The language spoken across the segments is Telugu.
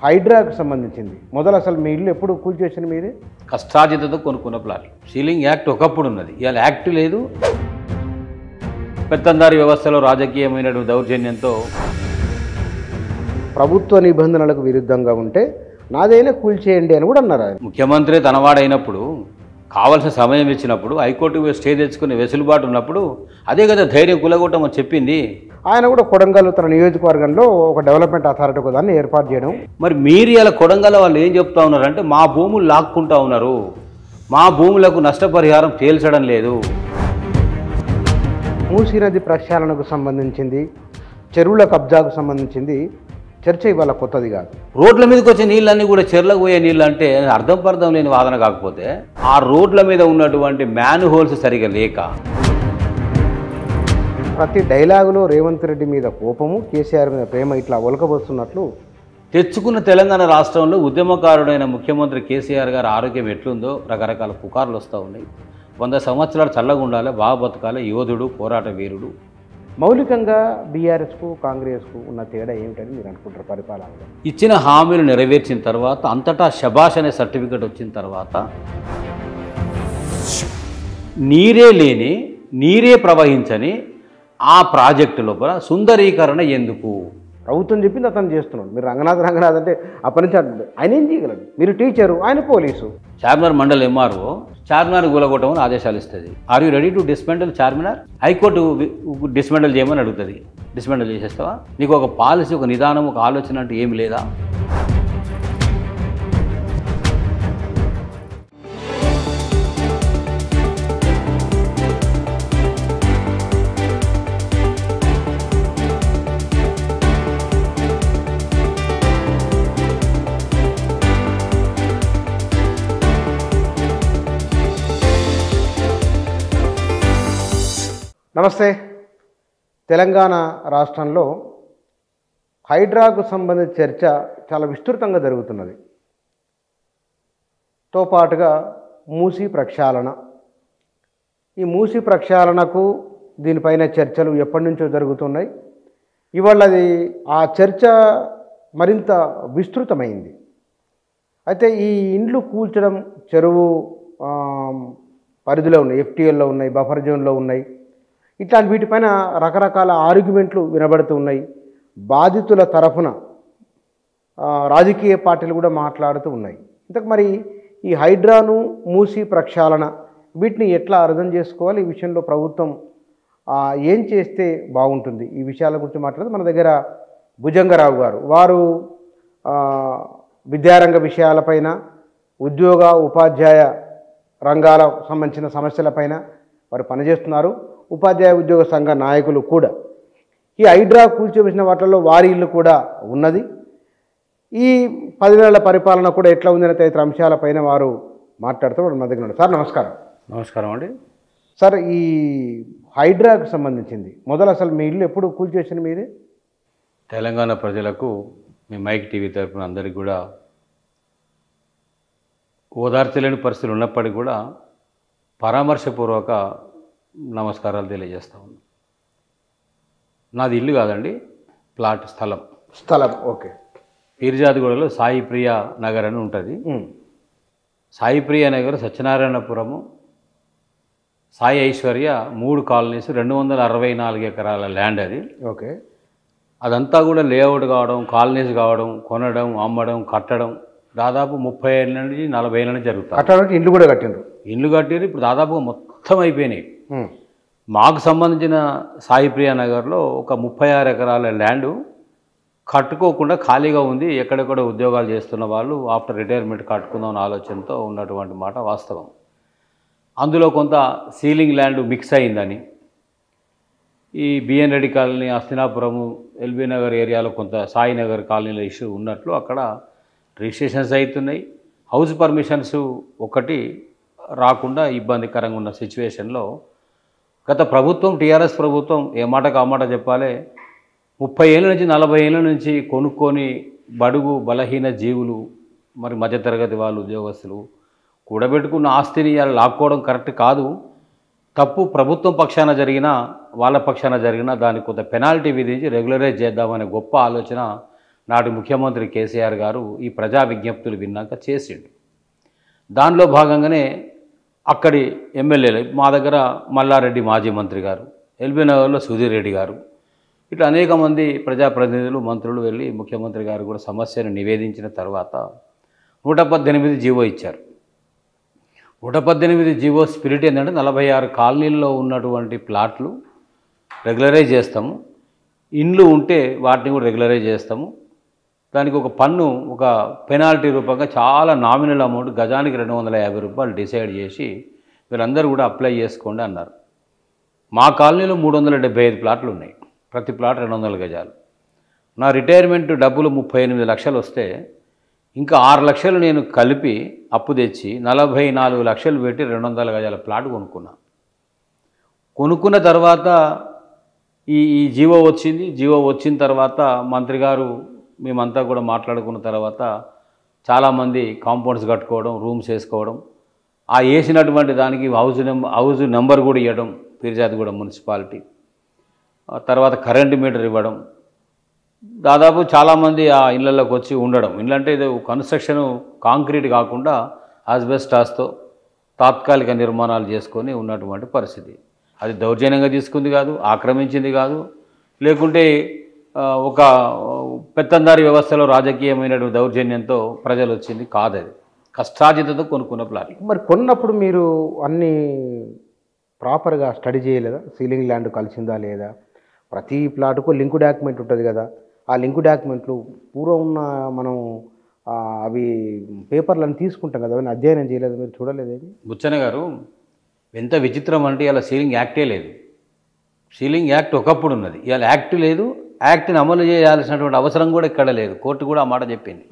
హైడ్రాకు సంబంధించింది మొదలు అసలు మీ ఇల్లు ఎప్పుడు కూల్చేసిన మీది? కష్టార్జితతో కొనుక్కున్న ప్లాట్లు. సీలింగ్ యాక్ట్ ఒకప్పుడు ఉన్నది, ఇవాళ యాక్ట్ లేదు. పెత్తందారి వ్యవస్థలో రాజకీయమైనటువంటి దౌర్జన్యంతో ప్రభుత్వ నిబంధనలకు విరుద్ధంగా ఉంటే నాదైనా కూల్చేయండి అని కూడా అన్నారు ఆయన. ముఖ్యమంత్రి తనవాడైనప్పుడు కావాల్సిన సమయం ఇచ్చినప్పుడు హైకోర్టు స్టే తెచ్చుకునే వెసులుబాటు ఉన్నప్పుడు అదే కదా ధైర్యం కూలగొట్టమని చెప్పింది. ఆయన కూడా కొడంగల్ తన నియోజకవర్గంలో ఒక డెవలప్మెంట్ అథారిటీ ఒక దాన్ని ఏర్పాటు చేయడం. మరి మీరు ఇలా కొడంగల్ వాళ్ళు ఏం చెప్తా ఉన్నారంటే మా భూములు లాక్కుంటా ఉన్నారు, మా భూములకు నష్టపరిహారం తేల్చడం లేదు. మూసీ నది ప్రక్షాళనకు సంబంధించింది, చెరువుల కబ్జాకు సంబంధించింది చర్చ ఇవాళ కొత్తది కాదు. రోడ్ల మీదకి వచ్చే నీళ్ళన్నీ కూడా చెర్లకు పోయే నీళ్ళు అంటే అర్థం పర్థం లేని వాదన. కాకపోతే ఆ రోడ్ల మీద ఉన్నటువంటి మ్యాన్ హోల్స్ సరిగా లేక ప్రతి డైలాగులో రేవంత్ రెడ్డి మీద కోపము, కేసీఆర్ మీద ప్రేమ ఇట్లా ఒలకబోస్తున్నట్లు తెచ్చుకున్న తెలంగాణ రాష్ట్రంలో ఉద్యమకారుడైన ముఖ్యమంత్రి కేసీఆర్ గారి ఆరోగ్యం ఎట్లుందో రకరకాల పుకార్లు వస్తూ ఉన్నాయి. 100 సంవత్సరాలు చల్లగా ఉండాలి, బాగా బతకాలి, యోధుడు, పోరాట వీరుడు. మౌలికంగా బీఆర్ఎస్కు కాంగ్రెస్కు ఉన్న తేడా ఏమిటని మీరు అనుకుంటారు? పరిపాలనలో ఇచ్చిన హామీలు నెరవేర్చిన తర్వాత, అంతటా శభాష్ అనే సర్టిఫికెట్ వచ్చిన తర్వాత నీరే లేని, నీరే ప్రవహించని ఆ ప్రాజెక్టు లోపల సుందరీకరణ ఎందుకు? ప్రభుత్వం చెప్పింది అతను చేస్తున్నాడు. మీరు రంగనాథ్ అంటే అప్పటి నుంచి ఆయన ఏం చేయగలడు? మీరు టీచరు, ఆయన పోలీసు. చార్మినార్ మండల్ ఎంఆర్ఓ చార్మినార్ కూలగొట్టమని ఆదేశాలు ఇస్తుంది. Are you ready to dismantle Charminar? High court dismantle చేయమని అడుగుతుంది. డిస్మెంటల్ చేసేస్తావా? నీకు ఒక పాలసీ, ఒక నిదానం, ఒక ఆలోచన అంటే ఏమి లేదా? నమస్తే. తెలంగాణ రాష్ట్రంలో హైడ్రాకు సంబంధించిన చర్చ చాలా విస్తృతంగా జరుగుతున్నది. తో పాటుగా మూసీ ప్రక్షాళన, ఈ మూసీ ప్రక్షాళనకు దీనిపైన చర్చలు ఎప్పటి నుంచో జరుగుతున్నాయి. ఇవాళ ఆ చర్చ మరింత విస్తృతమైంది. అయితే ఈ ఇండ్లు కూల్చడం చెరువు పరిధిలో ఉన్నాయి, ఎఫ్టీఎల్లో ఉన్నాయి, బఫర్ జోన్లో ఉన్నాయి. ఇట్లాంటి వీటిపైన రకరకాల ఆర్గ్యుమెంట్లు వినబడుతూ ఉన్నాయి. బాధితుల తరఫున రాజకీయ పార్టీలు కూడా మాట్లాడుతూ ఉన్నాయి. ఇంతకు మరి ఈ హైడ్రాను, మూసీ ప్రక్షాళన వీటిని ఎట్లా అర్థం చేసుకోవాలి? ఈ విషయంలో ప్రభుత్వం ఏం చేస్తే బాగుంటుంది? ఈ విషయాల గురించి మాట్లాడితే మన దగ్గర భుజంగరావు గారు, వారు విద్యారంగ విషయాలపైన, ఉద్యోగ ఉపాధ్యాయ రంగాలకు సంబంధించిన సమస్యలపైన వారు పనిచేస్తున్నారు. ఉపాధ్యాయ ఉద్యోగ సంఘ నాయకులు కూడా. ఈ హైడ్రా కూల్చివేసిన వాటిల్లో వారి ఇల్లు కూడా ఉన్నది. ఈ 10 నెలల పరిపాలన కూడా ఎట్లా ఉందనే తదితర అంశాలపైన వారు మాట్లాడుతూ మన దగ్గర ఉన్నారు. సార్ నమస్కారం. నమస్కారం అండి. సార్, ఈ హైడ్రాకు సంబంధించింది మొదలు అసలు మీ ఇల్లు ఎప్పుడు కూల్చేసిన మీది? తెలంగాణ ప్రజలకు మీ మైక్ టీవీ తరఫున అందరికీ కూడా ఓదార్చలేని పరిస్థితులు ఉన్నప్పటికీ కూడా పరామర్శపూర్వక నమస్కారాలు తెలియజేస్తా ఉన్నాను. నాది ఇల్లు కాదండి, ప్లాట్, స్థలం. ఓకే. పీర్జాదిగూడలో సాయిప్రియ నగర్ అని ఉంటుంది. సాయిప్రియ నగర్, సత్యనారాయణపురము, సాయి ఐశ్వర్య 3 కాలనీస్, 264 ఎకరాల ల్యాండ్ అది. ఓకే. అదంతా కూడా లేఅవుట్ కావడం, కాలనీస్ కావడం, కొనడం, అమ్మడం, కట్టడం దాదాపు 30 ఏళ్ళ నుంచి 40 ఏళ్ళ నుంచి జరుగుతుంది. కట్టడానికి ఇండ్లు కూడా కట్టిండ్రు. ఇండ్లు కట్టిరు, ఇప్పుడు దాదాపుగా మొత్తం అయిపోయినాయి. మాకు సంబంధించిన సాయిప్రియ నగర్లో ఒక 36 ఎకరాల ల్యాండు కట్టుకోకుండా ఖాళీగా ఉంది. ఎక్కడెక్కడ ఉద్యోగాలు చేస్తున్న వాళ్ళు ఆఫ్టర్ రిటైర్మెంట్ కట్టుకుందాం ఆలోచనతో ఉన్నటువంటి మాట వాస్తవం. అందులో కొంత సీలింగ్ ల్యాండ్ మిక్స్ అయిందని, ఈ BN Reddy colony, Hastinapuram, LB Nagar ఏరియాలో కొంత సాయినగర్ కాలనీలో ఇష్యూ ఉన్నట్లు అక్కడ రిజిస్ట్రేషన్స్ అవుతున్నాయి. హౌస్ పర్మిషన్స్ ఒకటి రాకుండా ఇబ్బందికరంగా ఉన్న సిచ్యువేషన్లో గత ప్రభుత్వం, టీఆర్ఎస్ ప్రభుత్వం, ఏ మాటకు ఆ మాట చెప్పాలి, 30 ఏళ్ళ నుంచి 40 ఏళ్ళ నుంచి కొనుక్కొని బడుగు బలహీన జీవులు, మరి మధ్యతరగతి వాళ్ళు, ఉద్యోగస్తులు కూడబెట్టుకున్న ఆస్తిని లాక్కోవడం కరెక్ట్ కాదు. తప్పు ప్రభుత్వం పక్షాన జరిగినా, వాళ్ళ పక్షాన జరిగినా దానికి కొంత పెనాల్టీ విధించి రెగ్యులరైజ్ చేద్దామనే గొప్ప ఆలోచన నాటి ముఖ్యమంత్రి కేసీఆర్ గారు ఈ ప్రజా విజ్ఞప్తులు విన్నాక చేసిండు. దానిలో భాగంగానే అక్కడి ఎమ్మెల్యేలు మా దగ్గర మల్లారెడ్డి మాజీ మంత్రి గారు, ఎల్బీ నగర్లో సుధీర్ రెడ్డి గారు, ఇట్లా అనేక మంది ప్రజాప్రతినిధులు మంత్రులు వెళ్ళి ముఖ్యమంత్రి గారు కూడా సమస్యను నివేదించిన తర్వాత 118 జీవో ఇచ్చారు. 118 జీవో స్పిరిట్ ఏంటంటే 46 కాలనీల్లో ఉన్నటువంటి ప్లాట్లు రెగ్యులరైజ్ చేస్తాము, ఇండ్లు ఉంటే వాటిని కూడా రెగ్యులరైజ్ చేస్తాము, దానికి ఒక పన్ను ఒక పెనాల్టీ రూపంగా చాలా నామినల్ అమౌంట్ గజానికి 250 రూపాయలు డిసైడ్ చేసి వీళ్ళందరూ కూడా అప్లై చేసుకోండి అన్నారు. మా కాలనీలో 375 ప్లాట్లు ఉన్నాయి, ప్రతి ప్లాట్ 200 గజాలు. నా రిటైర్మెంట్ డబ్బులు 38 లక్షలు వస్తే ఇంకా 6 లక్షలు నేను కలిపి అప్పు తెచ్చి 44 లక్షలు పెట్టి 200 గజాల ప్లాట్ కొనుక్కున్న తర్వాత ఈ జీవో వచ్చింది. జీవో వచ్చిన తర్వాత మంత్రి గారు మేమంతా కూడా మాట్లాడుకున్న తర్వాత చాలామంది కాంపౌండ్స్ కట్టుకోవడం, రూమ్స్ వేసుకోవడం, ఆ వేసినటువంటి దానికి హౌస్ నెంబర్ కూడా ఇవ్వడం పీర్జాదిగూడ మున్సిపాలిటీ, తర్వాత కరెంటు మీటర్ ఇవ్వడం, దాదాపు చాలామంది ఆ ఇళ్లలోకి వచ్చి ఉండడం. ఇళ్ళంటే ఇది కన్స్ట్రక్షన్ కాంక్రీట్ కాకుండా ఆస్బెస్టాస్తో తాత్కాలిక నిర్మాణాలు చేసుకొని ఉన్నటువంటి పరిస్థితి. అది దౌర్జన్యంగా తీసుకుంది కాదు, ఆక్రమించింది కాదు, లేకుంటే ఒక పెత్తందారి వ్యవస్థలో రాజకీయమైన దౌర్జన్యంతో ప్రజలు వచ్చింది కాదు, అది కష్టార్జితతో కొనుక్కున్న ప్లాట్. మరి కొన్నప్పుడు మీరు అన్నీ ప్రాపర్గా స్టడీ చేయలేదా? సీలింగ్ ల్యాండ్ కలిసిందా లేదా? ప్రతి ప్లాట్కు లింకు డాక్యుమెంట్ ఉంటుంది కదా, ఆ లింకు డాక్యుమెంట్లు పూర్వం ఉన్న మనం అవి పేపర్లను తీసుకుంటాం కదా, అవన్నీ అధ్యయనం చేయలేదు, మీరు చూడలేదేది? బుచ్చన్న గారు ఎంత విచిత్రం అంటే ఇలా సీలింగ్ యాక్టే లేదు. సీలింగ్ యాక్ట్ ఒకప్పుడు ఉన్నది, ఇవాళ యాక్ట్ లేదు. యాక్ట్ని అమలు చేయాల్సినటువంటి అవసరం కూడా ఇక్కడ లేదు. కోర్టు కూడా ఆ మాట చెప్పింది.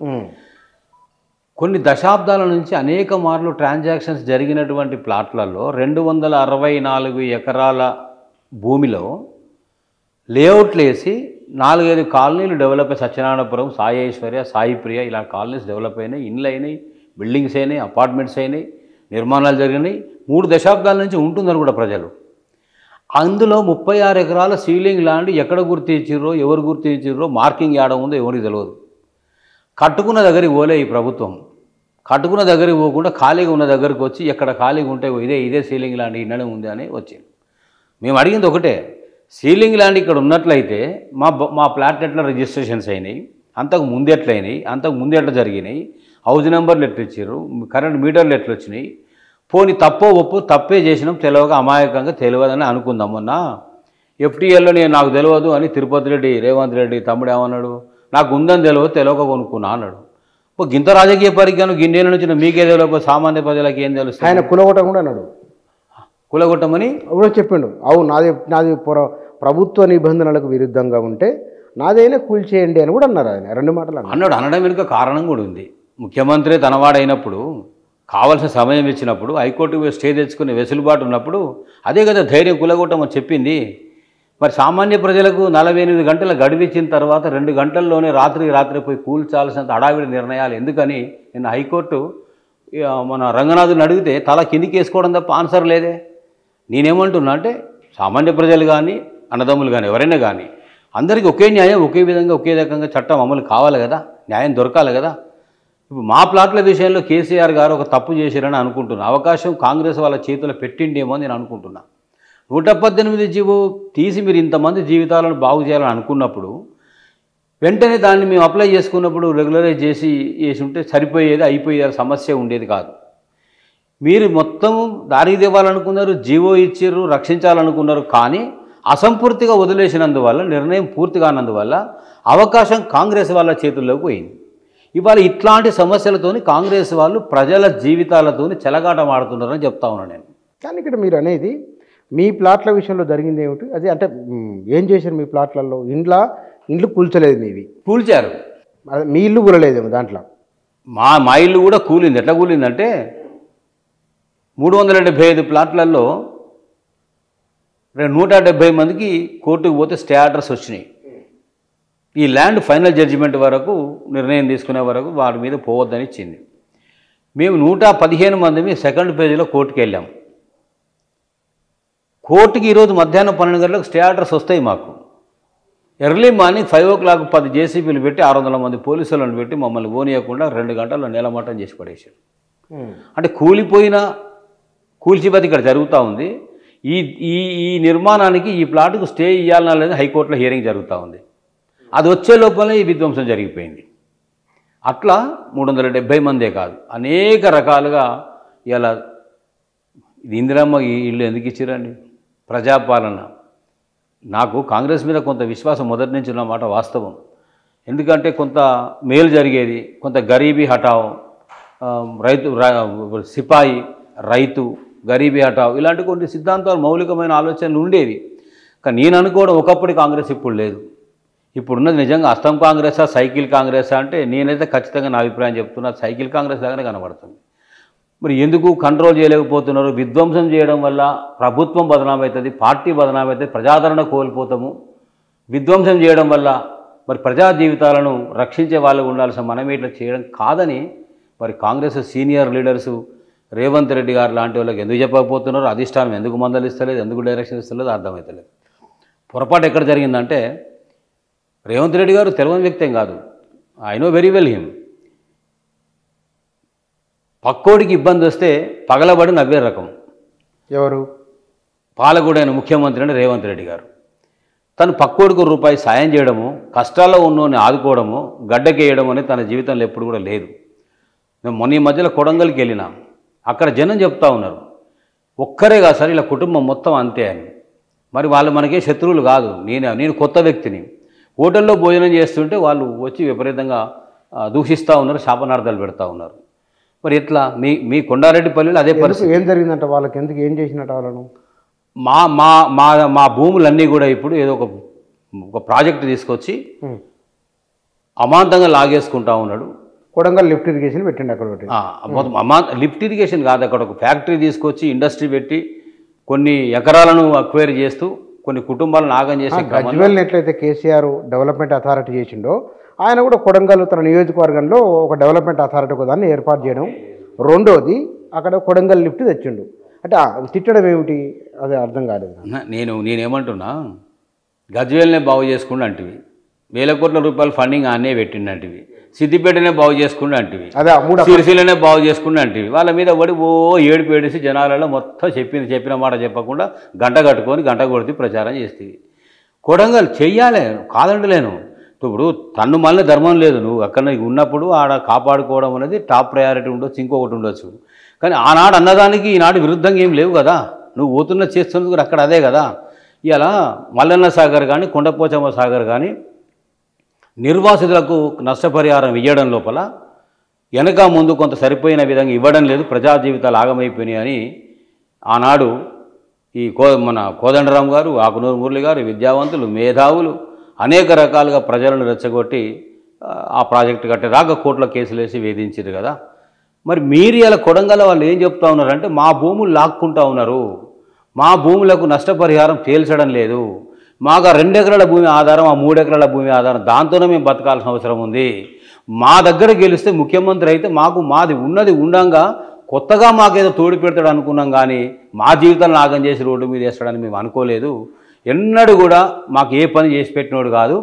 కొన్ని దశాబ్దాల నుంచి అనేక మార్లు ట్రాన్సాక్షన్స్ జరిగినటువంటి ప్లాట్లలో 264 ఎకరాల భూమిలో లేఅవుట్లు వేసి 4-5 కాలనీలు డెవలప్ అయ్యి సత్యనారాయణపురం, సాయి ఐశ్వర్య, సాయి ప్రియ ఇలా కాలనీస్ డెవలప్ అయినాయి, ఇండ్లు అయినాయి, బిల్డింగ్స్ అయినాయి, అపార్ట్మెంట్స్ అయినాయి, నిర్మాణాలు జరిగినాయి. 3 దశాబ్దాల నుంచి ఉంటుందని కూడా ప్రజలు. అందులో 36 ఎకరాల సీలింగ్ ల్యాండ్ ఎక్కడ గుర్తించారో, ఎవరు గుర్తించారో, మార్కింగ్ యాడ ఉందో ఎవరికి తెలియదు. కట్టుకున్న దగ్గరికి పోలే ఈ ప్రభుత్వం. కట్టుకున్న దగ్గరికి పోకుండా ఖాళీగా ఉన్న దగ్గరికి వచ్చి ఎక్కడ ఖాళీగా ఉంటే ఇదే సీలింగ్ ల్యాండ్ ఇన్ననే ఉంది అని వచ్చింది. మేము అడిగింది ఒకటే, సీలింగ్ ల్యాండ్ ఇక్కడ ఉన్నట్లయితే మా ఫ్లాట్ ఎట్లా రిజిస్ట్రేషన్స్ అయినాయి, అంతకు ముందు ఎట్లయినాయి, అంతకు ముందు ఎట్లా జరిగినాయి, హౌస్ నెంబర్లు ఎట్లా ఇచ్చారు, కరెంట్ మీటర్లు ఎట్లా వచ్చినాయి, పోనీ తప్పో ఒప్పు తప్పే చేసినాం తెలియక అమాయకంగా తెలియదని అనుకుందాం. మొన్న ఎఫ్టీఎల్లో నాకు తెలియదు అని తిరుపతి రెడ్డి రేవంత్ రెడ్డి తమ్ముడు ఏమన్నాడు, నాకు ఉందని తెలియక కొనుక్కున్నా అన్నాడు. గింత రాజకీయ పరిజ్ఞానం గిన్నెల నుంచి మీకే తెలియక సామాన్య ప్రజలకు ఏం తెలుస్తుంది? ఆయన కులగొట్టం కూడా అన్నాడు, కులగొట్టమని కూడా చెప్పిండు. అవును నాది ప్రభుత్వ నిబంధనలకు విరుద్ధంగా ఉంటే నాదైనా కూల్చేయండి అని కూడా అన్నారు. ఆయన 2 మాటలు అన్నాడు. అనడం వెనుక కారణం కూడా ఉంది. ముఖ్యమంత్రి తనవాడైనప్పుడు కావాల్సిన సమయం ఇచ్చినప్పుడు హైకోర్టుకు స్టే తెచ్చుకునే వెసులుబాటు ఉన్నప్పుడు అదే కదా ధైర్యం కులగొట్టమని చెప్పింది. మరి సామాన్య ప్రజలకు 48 గంటల గడువిచ్చిన తర్వాత 2 గంటల్లోనే రాత్రి పోయి కూల్చాల్సినంత హడావిడి నిర్ణయాలు ఎందుకని నిన్న హైకోర్టు మన రంగనాథుని అడిగితే తల కిందికి వేసుకోవడం తప్ప ఆన్సర్ లేదే. నేనేమంటున్నా అంటే సామాన్య ప్రజలు కానీ అన్నదమ్ములు కానీ ఎవరైనా కానీ అందరికీ ఒకే న్యాయం, ఒకే విధంగా, ఒకే రకంగా చట్టం అమలు కావాలి కదా, న్యాయం దొరకాలి కదా. ఇప్పుడు మా ప్లాట్ల విషయంలో కేసీఆర్ గారు ఒక తప్పు చేశారని అనుకుంటున్నా. అవకాశం కాంగ్రెస్ వాళ్ళ చేతిలో పెట్టిండేమో అని నేను అనుకుంటున్నా. 118 జీవో తీసి మీరు ఇంతమంది జీవితాలను బాగు చేయాలని అనుకున్నప్పుడు వెంటనే దాన్ని మేము అప్లై చేసుకున్నప్పుడు రెగ్యులరైజ్ చేసి ఉంటే సరిపోయేది, అయిపోయేది, సమస్య ఉండేది కాదు. మీరు మొత్తం దారికి తేవాలనుకున్నారు, జీవో ఇచ్చారు, రక్షించాలనుకున్నారు, కానీ అసంపూర్తిగా వదిలేసినందువల్ల, నిర్ణయం పూర్తి కానందువల్ల అవకాశం కాంగ్రెస్ వాళ్ళ చేతుల్లోకి పోయింది. ఇవాళ ఇట్లాంటి సమస్యలతోని కాంగ్రెస్ వాళ్ళు ప్రజల జీవితాలతోని చెలగాటమాడుతున్నారని చెప్తా ఉన్నాను నేను. కానీ ఇక్కడ మీరు అనేది మీ ప్లాట్ల విషయంలో జరిగింది ఏమిటి? అది అంటే ఏం చేశారు మీ ప్లాట్లలో? ఇండ్లు కూల్చలేదు, మీవి కూల్చారు, మీ ఇల్లు కూలలేదేమో దాంట్లో. మా ఇల్లు కూడా కూలింది. ఎట్లా కూలిందంటే 375 ప్లాట్లలో 170 మందికి కోర్టుకు పోతే స్టే ఆర్డర్స్ వచ్చినాయి. ఈ ల్యాండ్ ఫైనల్ జడ్జిమెంట్ వరకు నిర్ణయం తీసుకునే వరకు వాటి మీద పోవద్దని ఇచ్చింది. మేము 115 మంది సెకండ్ పేజీలో కోర్టుకు వెళ్ళాము. కోర్టుకి ఈరోజు మధ్యాహ్నం 12 గంటలకు స్టే ఆర్డర్స్ వస్తాయి మాకు. ఎర్లీ మార్నింగ్ 5 o'clock 10 జేసీబీలు పెట్టి 600 మంది పోలీసులను పెట్టి మమ్మల్ని పోనీయకుండా 2 గంటల్లో నేలమట్టం చేసి పడేశారు. అంటే కూల్చిబతి ఇక్కడ జరుగుతూ ఉంది. ఈ ఈ ఈ నిర్మాణానికి ఈ ప్లాట్కు స్టే ఇవ్వాలన్నా లేదా హైకోర్టులో హియరింగ్ జరుగుతూ ఉంది. అది వచ్చే లోపలే ఈ విధ్వంసం జరిగిపోయింది. అట్లా 370 మందే కాదు అనేక రకాలుగా ఇలా ఇది ఇందిరమ్మ ఈ ఇల్లు ఎందుకు ఇచ్చిరండి? ప్రజాపాలన. నాకు కాంగ్రెస్ మీద కొంత విశ్వాసం మొదటి నుంచి ఉన్నమాట వాస్తవం. ఎందుకంటే కొంత మేలు జరిగేది, కొంత గరీబీ హటావ్, రైతు సిపాయి, రైతు, గరీబీ హటావ్ ఇలాంటి కొన్ని సిద్ధాంతాలు మౌలికమైన ఆలోచనలు ఉండేవి. కానీ నేను అనుకోవడం ఒకప్పుడు కాంగ్రెస్ ఇప్పుడు లేదు. ఇప్పుడున్నది నిజంగా అస్తం కాంగ్రెసా సైకిల్ కాంగ్రెసా అంటే నేనైతే ఖచ్చితంగా నా అభిప్రాయం చెప్తున్నా, సైకిల్ కాంగ్రెస్ లాగానే కనబడుతుంది. మరి ఎందుకు కంట్రోల్ చేయలేకపోతున్నారు? విధ్వంసం చేయడం వల్ల ప్రభుత్వం బదనామవుతుంది, పార్టీ బదనామవుతుంది, ప్రజాదరణ కోల్పోతాము. విధ్వంసం చేయడం వల్ల మరి ప్రజా జీవితాలను రక్షించే వాళ్ళు ఉండాల్సిన మనమే ఇట్లా చేయడం కాదని మరి కాంగ్రెస్ సీనియర్ లీడర్సు రేవంత్ రెడ్డి గారు లాంటి వాళ్ళకి ఎందుకు చెప్పకపోతున్నారు? అధిష్టానం ఎందుకు మందలిస్తలేదు, ఎందుకు డైరెక్షన్ ఇస్తలేదు అర్థమవుతలేదు. పొరపాటు ఎక్కడ జరిగిందంటే రేవంత్ రెడ్డి గారు తెలియని వ్యక్తి ఏం కాదు, I know very well him. పక్కోడికి ఇబ్బంది వస్తే పగలబడి నవ్వే రకం. ఎవరు? పాలకుడైన ముఖ్యమంత్రి అంటే రేవంత్ రెడ్డి గారు. తను పక్కోడికి రూపాయి సాయం చేయడము, కష్టాల్లో ఉన్నోని ఆదుకోవడము, గడ్డకేయడం అనేది తన జీవితంలో ఎప్పుడు కూడా లేదు. మేము మొన్న ఈ మధ్యలో కొడంగల్కి వెళ్ళినా, అక్కడ జనం చెప్తా ఉన్నారు ఒక్కరే కాదు సార్ ఇలా కుటుంబం మొత్తం అంతే అని. మరి వాళ్ళు మనకే శత్రువులు కాదు. నేను కొత్త వ్యక్తిని. హోటల్లో భోజనం చేస్తుంటే వాళ్ళు వచ్చి విపరీతంగా దూషిస్తూ ఉన్నారు, శాపనార్థాలు పెడతా ఉన్నారు. మరి ఎట్లా మీ కొండారెడ్డిపల్లిలో అదే పరిస్థితి. ఏం జరిగిందంట వాళ్ళకి? ఎందుకు ఏం చేసినట్టు వాళ్ళను? మా మా మా మా భూములన్నీ కూడా ఇప్పుడు ఏదో ఒక ప్రాజెక్టు తీసుకొచ్చి అమాంతంగా లాగేసుకుంటా ఉన్నాడు. కొడంగల్ లిఫ్ట్ ఇరిగేషన్ పెట్టండి అక్కడ పెట్టి. లిఫ్ట్ ఇరిగేషన్ కాదు, అక్కడ ఒక ఫ్యాక్టరీ తీసుకొచ్చి ఇండస్ట్రీ పెట్టి కొన్ని ఎకరాలను అక్వైర్ చేస్తూ కొన్ని కుటుంబాలను ఆగం చేసే గజ్వేల్ ఎట్లయితే కేసీఆర్ డెవలప్మెంట్ అథారిటీ చేసిండో ఆయన కూడా కొడంగల్ తన నియోజకవర్గంలో ఒక డెవలప్మెంట్ అథారిటీ ఒక దాన్ని ఏర్పాటు చేయడం. రెండోది అక్కడ కొడంగల్ లిఫ్ట్ తెచ్చిండు. అంటే తిట్టడం ఏమిటి? అది అర్థం కాలేదు. నేనేమంటున్నా, గజ్వేల్నే బాగు చేసుకుంటూ అంటివి, 1000 కోట్ల రూపాయలు ఫండింగ్ ఆనే పెట్టిండంటివి, సిద్దిపేటనే బాగు చేసుకుంటూ అంటివి, సిరిసిల్లనే బాగు చేసుకుంటూ అంటివి. వాళ్ళ మీద పడి ఏడిసి జనాలలో మొత్తం చెప్పిన మాట చెప్పకుండా గంట కట్టుకొని గంట కొడితే ప్రచారం చేస్తుంది. కొడంగల్ చెయ్యాలి, కాదంటలేను. ఇప్పుడు తన్ను మళ్ళీ ధర్మం లేదు. నువ్వు అక్కడ ఉన్నప్పుడు ఆడ కాపాడుకోవడం అనేది టాప్ ప్రయారిటీ ఉండొచ్చు, ఇంకొకటి ఉండొచ్చు. కానీ ఆనాడు అన్నదానికి ఈనాడు విరుద్ధంగా ఏం లేవు కదా. నువ్వు పోతున్న చేస్తున్నది కూడా అక్కడ అదే కదా. ఇలా మల్లన్న సాగర్ కానీ కొండపోచమ్మ సాగర్ కానీ నిర్వాసితులకు నష్టపరిహారం ఇవ్వడం లోపల వెనక ముందు కొంత సరిపోయిన విధంగా ఇవ్వడం లేదు, ప్రజా జీవితాలు ఆగమైపోయినాయి అని ఆనాడు ఈ మన కోదండరాం గారు, ఆకునూరు మురళి గారు, విద్యావంతులు, మేధావులు అనేక రకాలుగా ప్రజలను రెచ్చగొట్టి ఆ ప్రాజెక్టు కట్టేదాకా కోర్టులో కేసులు వేసి వేధించారు కదా. మరి మీరు ఇలా కొడంగల్ వాళ్ళు ఏం చెప్తా ఉన్నారంటే మా భూములు లాక్కుంటా ఉన్నారు, మా భూములకు నష్టపరిహారం తేల్చడం లేదు, మాకు 2 ఎకరాల భూమి ఆధారం, ఆ 3 ఎకరాల భూమి ఆధారం, దాంతోనే మేము బతకాల్సిన అవసరం ఉంది. మా దగ్గర గెలిస్తే ముఖ్యమంత్రి అయితే మాది ఉన్నది ఉండంగా కొత్తగా మాకేదో తోడు పెడతాడు అనుకున్నాం, కానీ మా జీవితాలను నాగం చేసి రోడ్డు మీద వేస్తాడని మేము అనుకోలేదు. ఎన్నడూ కూడా మాకు ఏ పని చేసి పెట్టినోడు కాదు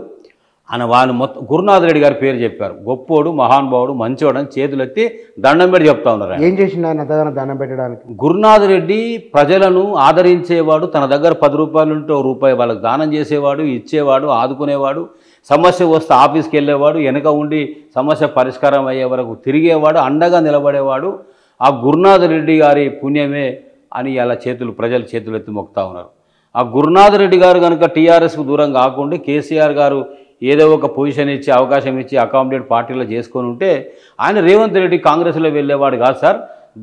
అని వాళ్ళు మొత్తం గురునాథ్ రెడ్డి గారి పేరు చెప్పారు. గొప్పోడు, మహానుభావుడు, మంచోడు అని చేతులెత్తి దండం పెట్టి చెప్తా ఉన్నారు. ఏం చేసిండు ఆయన దండం పెట్టడానికి? గురునాథ్ రెడ్డి ప్రజలను ఆదరించేవాడు, తన దగ్గర 10 రూపాయలు ఉంటే ₹1 వాళ్ళకి దానం చేసేవాడు, ఇచ్చేవాడు, ఆదుకునేవాడు. సమస్య వస్తే ఆఫీస్కి వెళ్ళేవాడు, వెనక ఉండి సమస్య పరిష్కారం అయ్యే వరకు తిరిగేవాడు, అండగా నిలబడేవాడు. ఆ గురునాథ్ రెడ్డి గారి పుణ్యమే అని అలా ప్రజలు చేతులెత్తి మొక్కుతా ఉన్నారు. ఆ గురునాథ్ రెడ్డి గారు కనుక టీఆర్ఎస్కు దూరం కాకుండా కేసీఆర్ గారు ఏదో ఒక పొజిషన్ ఇచ్చి అవకాశం ఇచ్చి అకామిడేట్ పార్టీలో చేసుకొని ఉంటే ఆయన రేవంత్ రెడ్డి కాంగ్రెస్లో వెళ్ళేవాడు కాదు సార్.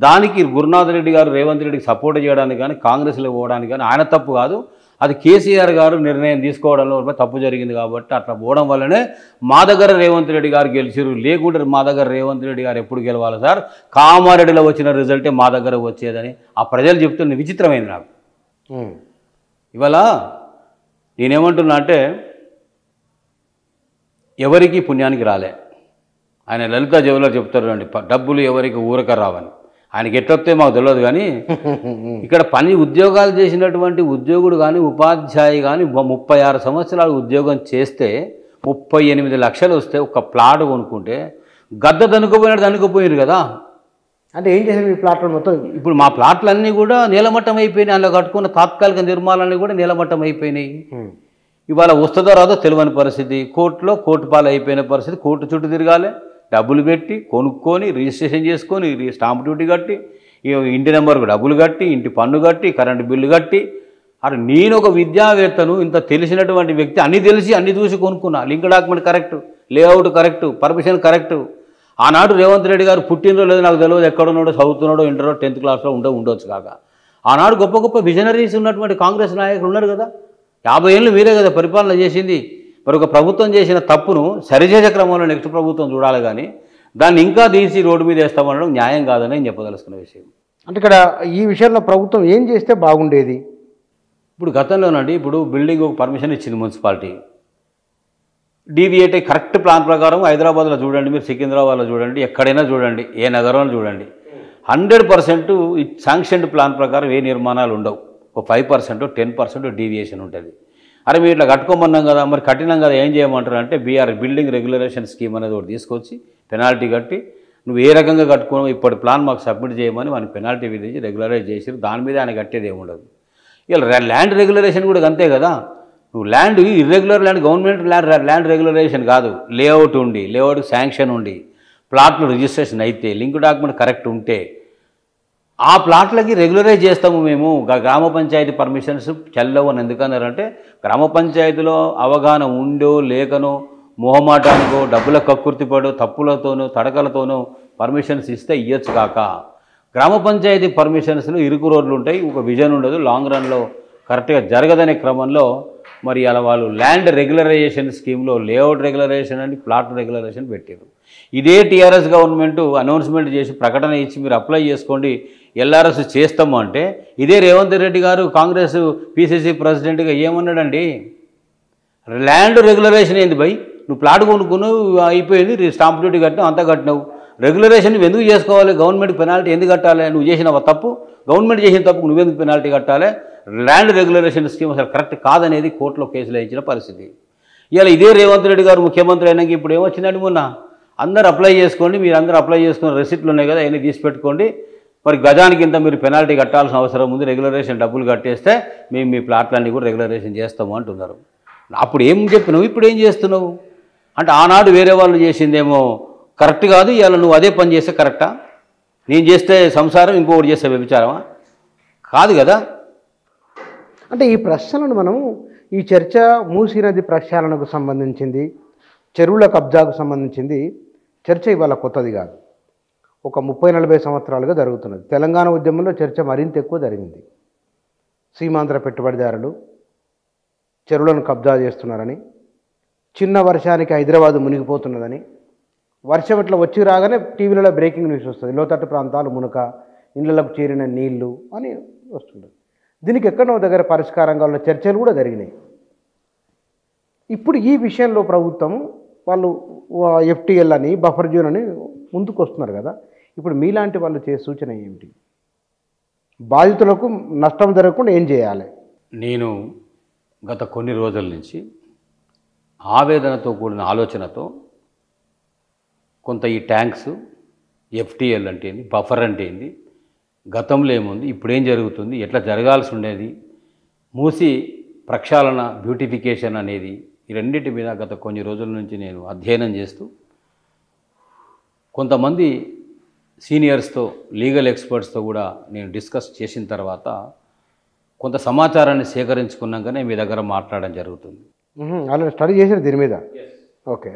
దానికి గురునాథ్ రెడ్డి గారు రేవంత్ రెడ్డికి సపోర్ట్ చేయడానికి కానీ కాంగ్రెస్లో పోవడానికి కానీ ఆయన తప్పు కాదు, అది కేసీఆర్ గారు నిర్ణయం తీసుకోవడంలో తప్పు జరిగింది. కాబట్టి అట్లా పోవడం వల్లనే మా దగ్గర రేవంత్ రెడ్డి గారు గెలిచారు. లేకుంటే మా దగ్గర రేవంత్ రెడ్డి గారు ఎప్పుడు గెలవాలి సార్, కామారెడ్డిలో వచ్చిన రిజల్టే మా దగ్గర వచ్చేదని ఆ ప్రజలు చెప్తున్న విచిత్రమైంది నాకు. ఇవాళ నేనేమంటున్నా అంటే ఎవరికి పుణ్యానికి రాలే. ఆయన లలితా జ్యువెలర్ చెప్తారు అండి, డబ్బులు ఎవరికి ఊరక రావని. ఆయనకి ఎట్లొస్తే మాకు తెలియదు కానీ ఇక్కడ పని ఉద్యోగాలు చేసినటువంటి ఉద్యోగుడు కానీ ఉపాధ్యాయి కానీ 36 సంవత్సరాలు ఉద్యోగం చేస్తే 38 లక్షలు వస్తే ఒక ప్లాట్ కొనుక్కుంటే గద్ద దనుకుపోయారు కదా. అంటే ఏం చేశారు మీ ప్లాట్లు మొత్తం? ఇప్పుడు మా ప్లాట్లన్నీ కూడా నీలమట్టం అయిపోయినాయి. అందులో కట్టుకున్న తాత్కాలిక నిర్మాణాలన్నీ కూడా నీలమట్టం అయిపోయినాయి. ఇవాళ వస్తుందో రాదో తెలియని పరిస్థితి. కోర్టు పాలు అయిపోయిన పరిస్థితి. కోర్టు చుట్టూ తిరగాలి, డబ్బులు పెట్టి కొనుక్కొని రిజిస్ట్రేషన్ చేసుకొని స్టాంప్ డ్యూటీ కట్టి ఇంటి నెంబర్కు డబ్బులు కట్టి ఇంటి పన్ను కట్టి కరెంటు బిల్లు కట్టి. అరే నేను ఒక విద్యావేత్తను, ఇంత తెలిసినటువంటి వ్యక్తి, అన్నీ తెలిసి అన్నీ చూసి కొనుక్కున్నా. Link document correct, layout correct, permission correct. ఆనాడు రేవంత్ రెడ్డి గారు పుట్టినరో లేదో నాకు తెలియదు, ఎక్కడున్నాడో, చదువుతున్నాడో, ఇంటరో 10th క్లాస్లో ఉండొచ్చు కాక. ఆనాడు గొప్ప గొప్ప విజనరీస్ ఉన్నటువంటి కాంగ్రెస్ నాయకులు ఉన్నారు కదా. 50 ఏళ్ళు మీరే కదా పరిపాలన చేసింది. మరి ఒక ప్రభుత్వం చేసిన తప్పును సరిచేసే క్రమంలో నెక్స్ట్ ప్రభుత్వం చూడాలి కానీ దాన్ని ఇంకా తీసి రోడ్డు మీద వేస్తామనడం న్యాయం కాదని నేను చెప్పదలుచుకున్న విషయం. అంటే ఇక్కడ ఈ విషయంలో ప్రభుత్వం ఏం చేస్తే బాగుండేది? ఇప్పుడు గతంలోనండి, ఇప్పుడు బిల్డింగ్ ఒక పర్మిషన్ ఇచ్చింది మున్సిపాలిటీ, డీవియేట్ కరెక్ట్ ప్లాన్ ప్రకారం హైదరాబాద్లో చూడండి, మీరు సికింద్రాబాద్లో చూడండి, ఎక్కడైనా చూడండి, ఏ నగరంలో చూడండి, 100% శాంక్షన్డ్ ప్లాన్ ప్రకారం ఏ నిర్మాణాలు ఉండవు. ఒక 5% 10% డీవియేషన్ ఉంటుంది. అరే మీరు ఇట్లా కట్టుకోమన్నాం కదా, మరి కట్టినాం కదా, ఏం చేయమంటారు అంటే బిల్డింగ్ రెగ్యులరేషన్ స్కీమ్ అనేది ఒకటి తీసుకొచ్చి పెనాల్టీ కట్టి నువ్వు ఏ రకంగా కట్టుకున్నావు ఇప్పటి ప్లాన్ మాకు సబ్మిట్ చేయమని మనకి పెనాల్టీ విధించి రెగ్యులరైజ్ చేసి దాని మీద ఆయన కట్టేది ఏముండదు. ఇలా ల్యాండ్ రెగ్యులరేషన్ కూడా అంతే కదా. నువ్వు land irregular land, government land రెగ్యులరేషన్ కాదు, లేఅవుట్ ఉండి, లేఅవుట్ శాంక్షన్ ఉండి, ప్లాట్లు రిజిస్ట్రేషన్ అయితే, లింక్ డాక్యుమెంట్ కరెక్ట్ ఉంటే ఆ ప్లాట్లకి రెగ్యులరైజ్ చేస్తాము మేము. గ్రామ పంచాయతీ పర్మిషన్స్ చెల్లవు అని ఎందుకన్నారంటే గ్రామ పంచాయతీలో అవగాహన ఉందో లేకనో మొహమాటానికో డబ్బుల కక్కుర్తిపడో తప్పులతోనో తడకలతోనో పర్మిషన్స్ ఇస్తే ఇయ్యొచ్చు కాక, గ్రామ పంచాయతీ పర్మిషన్స్లో ఇరుకు రోడ్లు ఉంటాయి, ఒక విజన్ ఉండదు, లాంగ్ రన్లో కరెక్ట్గా జరగదనే క్రమంలో మరి అలా వాళ్ళు ల్యాండ్ రెగ్యులరైజేషన్ స్కీమ్లో లేఅవుట్ రెగ్యులరేషన్ అని ప్లాట్ రెగ్యులరేషన్ పెట్టారు. ఇదే టీఆర్ఎస్ గవర్నమెంట్ అనౌన్స్మెంట్ చేసి ప్రకటన ఇచ్చి మీరు అప్లై చేసుకోండి ఎల్ఆర్ఎస్ చేస్తాము అంటే ఇదే రేవంత్ రెడ్డి గారు కాంగ్రెస్ పిసిసి ప్రెసిడెంట్గా ఏమన్నాడండి, ల్యాండ్ రెగ్యులరేషన్ ఏంది భయ్, నువ్వు ప్లాట్ కొనుక్కున్నావు అయిపోయింది, స్టాంప్ డ్యూటీ కట్టినావు, అంతా కట్టినావు, రెగ్యులరేషన్ నువ్వు ఎందుకు చేసుకోవాలి, గవర్నమెంట్ పెనాల్టీ ఎందుకు కట్టాలి, నువ్వు చేసిన తప్పు, గవర్నమెంట్ చేసిన తప్పుకు నువ్వెందుకు పెనాల్టీ కట్టాలి, ల్యాండ్ రెగ్యులరేషన్ స్కీమ్ అసలు కరెక్ట్ కాదనేది కోర్టులో కేసులు ఇచ్చిన పరిస్థితి. ఇలా ఇదే రేవంత్ రెడ్డి గారు ముఖ్యమంత్రి అయినాక ఇప్పుడు ఏమొచ్చిందండి, మొన్న అందరూ అప్లై చేసుకోండి, మీరు అందరూ అప్లై చేసుకున్న రెసిప్ట్లు ఉన్నాయి కదా అవన్నీ తీసి పెట్టుకోండి, మరి గజానికి ఇంత మీరు పెనాల్టీ కట్టాల్సిన అవసరం ఉంది, రెగ్యులరేషన్ డబ్బులు కట్టేస్తే మేము మీ ప్లాట్లన్నీ కూడా రెగ్యులరేషన్ చేస్తాము అంటున్నారు. అప్పుడు ఏం చెప్పినావు, ఇప్పుడు ఏం చేస్తున్నావు అంటే ఆనాడు వేరే వాళ్ళు చేసిందేమో కరెక్ట్ కాదు, ఇవాళ నువ్వు అదే పని చేస్తే కరెక్టా, నేను చేస్తే సంసారం ఇంకొకటి చేస్తే వ్యభిచారమా, కాదు కదా. అంటే ఈ ప్రశ్నలను మనం ఈ చర్చ మూసీ నది ప్రక్షాళనకు సంబంధించింది, చెరువుల కబ్జాకు సంబంధించింది చర్చ ఇవాళ కొత్తది కాదు, ఒక 30-40 సంవత్సరాలుగా జరుగుతున్నది. తెలంగాణ ఉద్యమంలో చర్చ మరింత ఎక్కువ జరిగింది. సీమాంధ్ర పెట్టుబడిదారులు చెరువులను కబ్జా చేస్తున్నారని, చిన్న వర్షానికి హైదరాబాదు మునిగిపోతున్నదని, వర్షం ఇట్లా వచ్చి రాగానే టీవీలలో బ్రేకింగ్ న్యూస్ వస్తుంది, లోతట్టు ప్రాంతాలు మునక, ఇళ్లకు చేరిన నీళ్లు అని వస్తుంది. దీనికి ఎక్కడో దగ్గర పరిష్కారంగా ఉన్న చర్చలు కూడా జరిగినాయి. ఇప్పుడు ఈ విషయంలో ప్రభుత్వం వాళ్ళు FTL అని బఫర్ జోన్ అని ముందుకు వస్తున్నారు కదా, ఇప్పుడు మీలాంటి వాళ్ళు చేసే సూచన ఏమిటి, బాధితులకు నష్టం జరగకుండా ఏం చేయాలి? నేను గత కొన్ని రోజుల నుంచి ఆవేదనతో కూడిన ఆలోచనతో కొంత ఈ ట్యాంక్స్ FTL అంటే ఏంది, బఫర్ అంటే ఏంది, గతంలో ఏముంది, ఇప్పుడేం జరుగుతుంది, ఎట్లా జరగాల్సి ఉండేది, మూసి ప్రక్షాళన బ్యూటిఫికేషన్ అనేది ఈ రెండింటి మీద గత కొన్ని రోజుల నుంచి నేను అధ్యయనం చేస్తూ కొంతమంది సీనియర్స్తో లీగల్ ఎక్స్పర్ట్స్తో కూడా నేను డిస్కస్ చేసిన తర్వాత కొంత సమాచారాన్ని సేకరించుకున్నాకనే మీ దగ్గర మాట్లాడడం జరుగుతుంది. ఆల్రెడీ స్టడీ చేశారు దీని మీద? ఓకే.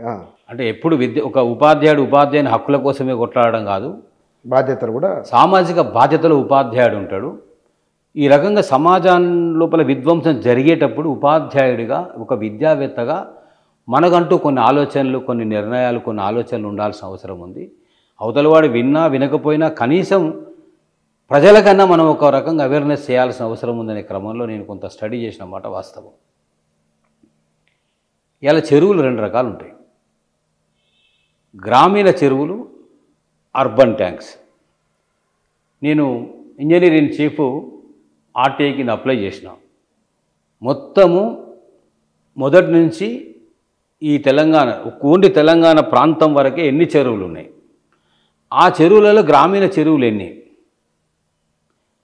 అంటే ఎప్పుడు ఒక ఉపాధ్యాయుని హక్కుల కోసమే కొట్లాడడం కాదు, బాధ్యతలు కూడా, సామాజిక బాధ్యతలు ఉపాధ్యాయుడు ఉంటాడు. ఈ రకంగా సమాజం లోపల విధ్వంసం జరిగేటప్పుడు ఉపాధ్యాయుడిగా ఒక విద్యావేత్తగా మనకంటూ కొన్ని ఆలోచనలు, కొన్ని నిర్ణయాలు, కొన్ని ఆలోచనలు ఉండాల్సిన అవసరం ఉంది. అవతలవాడు విన్నా వినకపోయినా కనీసం ప్రజలకన్నా మనం ఒక రకంగా అవేర్నెస్ చేయాల్సిన అవసరం ఉందనే క్రమంలో నేను కొంత స్టడీ చేసిన మాట వాస్తవం. ఇలా చెరువులు 2 రకాలు ఉంటాయి, గ్రామీణ చెరువులు, అర్బన్ ట్యాంక్స్. నేను ఇంజనీర్ ఇన్ చీఫ్ ఆర్టీఐ కింద అప్లై చేసిన. మొత్తము మొదటి నుంచి ఈ తెలంగాణ ఓన్లీ తెలంగాణ ప్రాంతం వరకే ఎన్ని చెరువులు ఉన్నాయి, ఆ చెరువులలో గ్రామీణ చెరువులు ఎన్ని,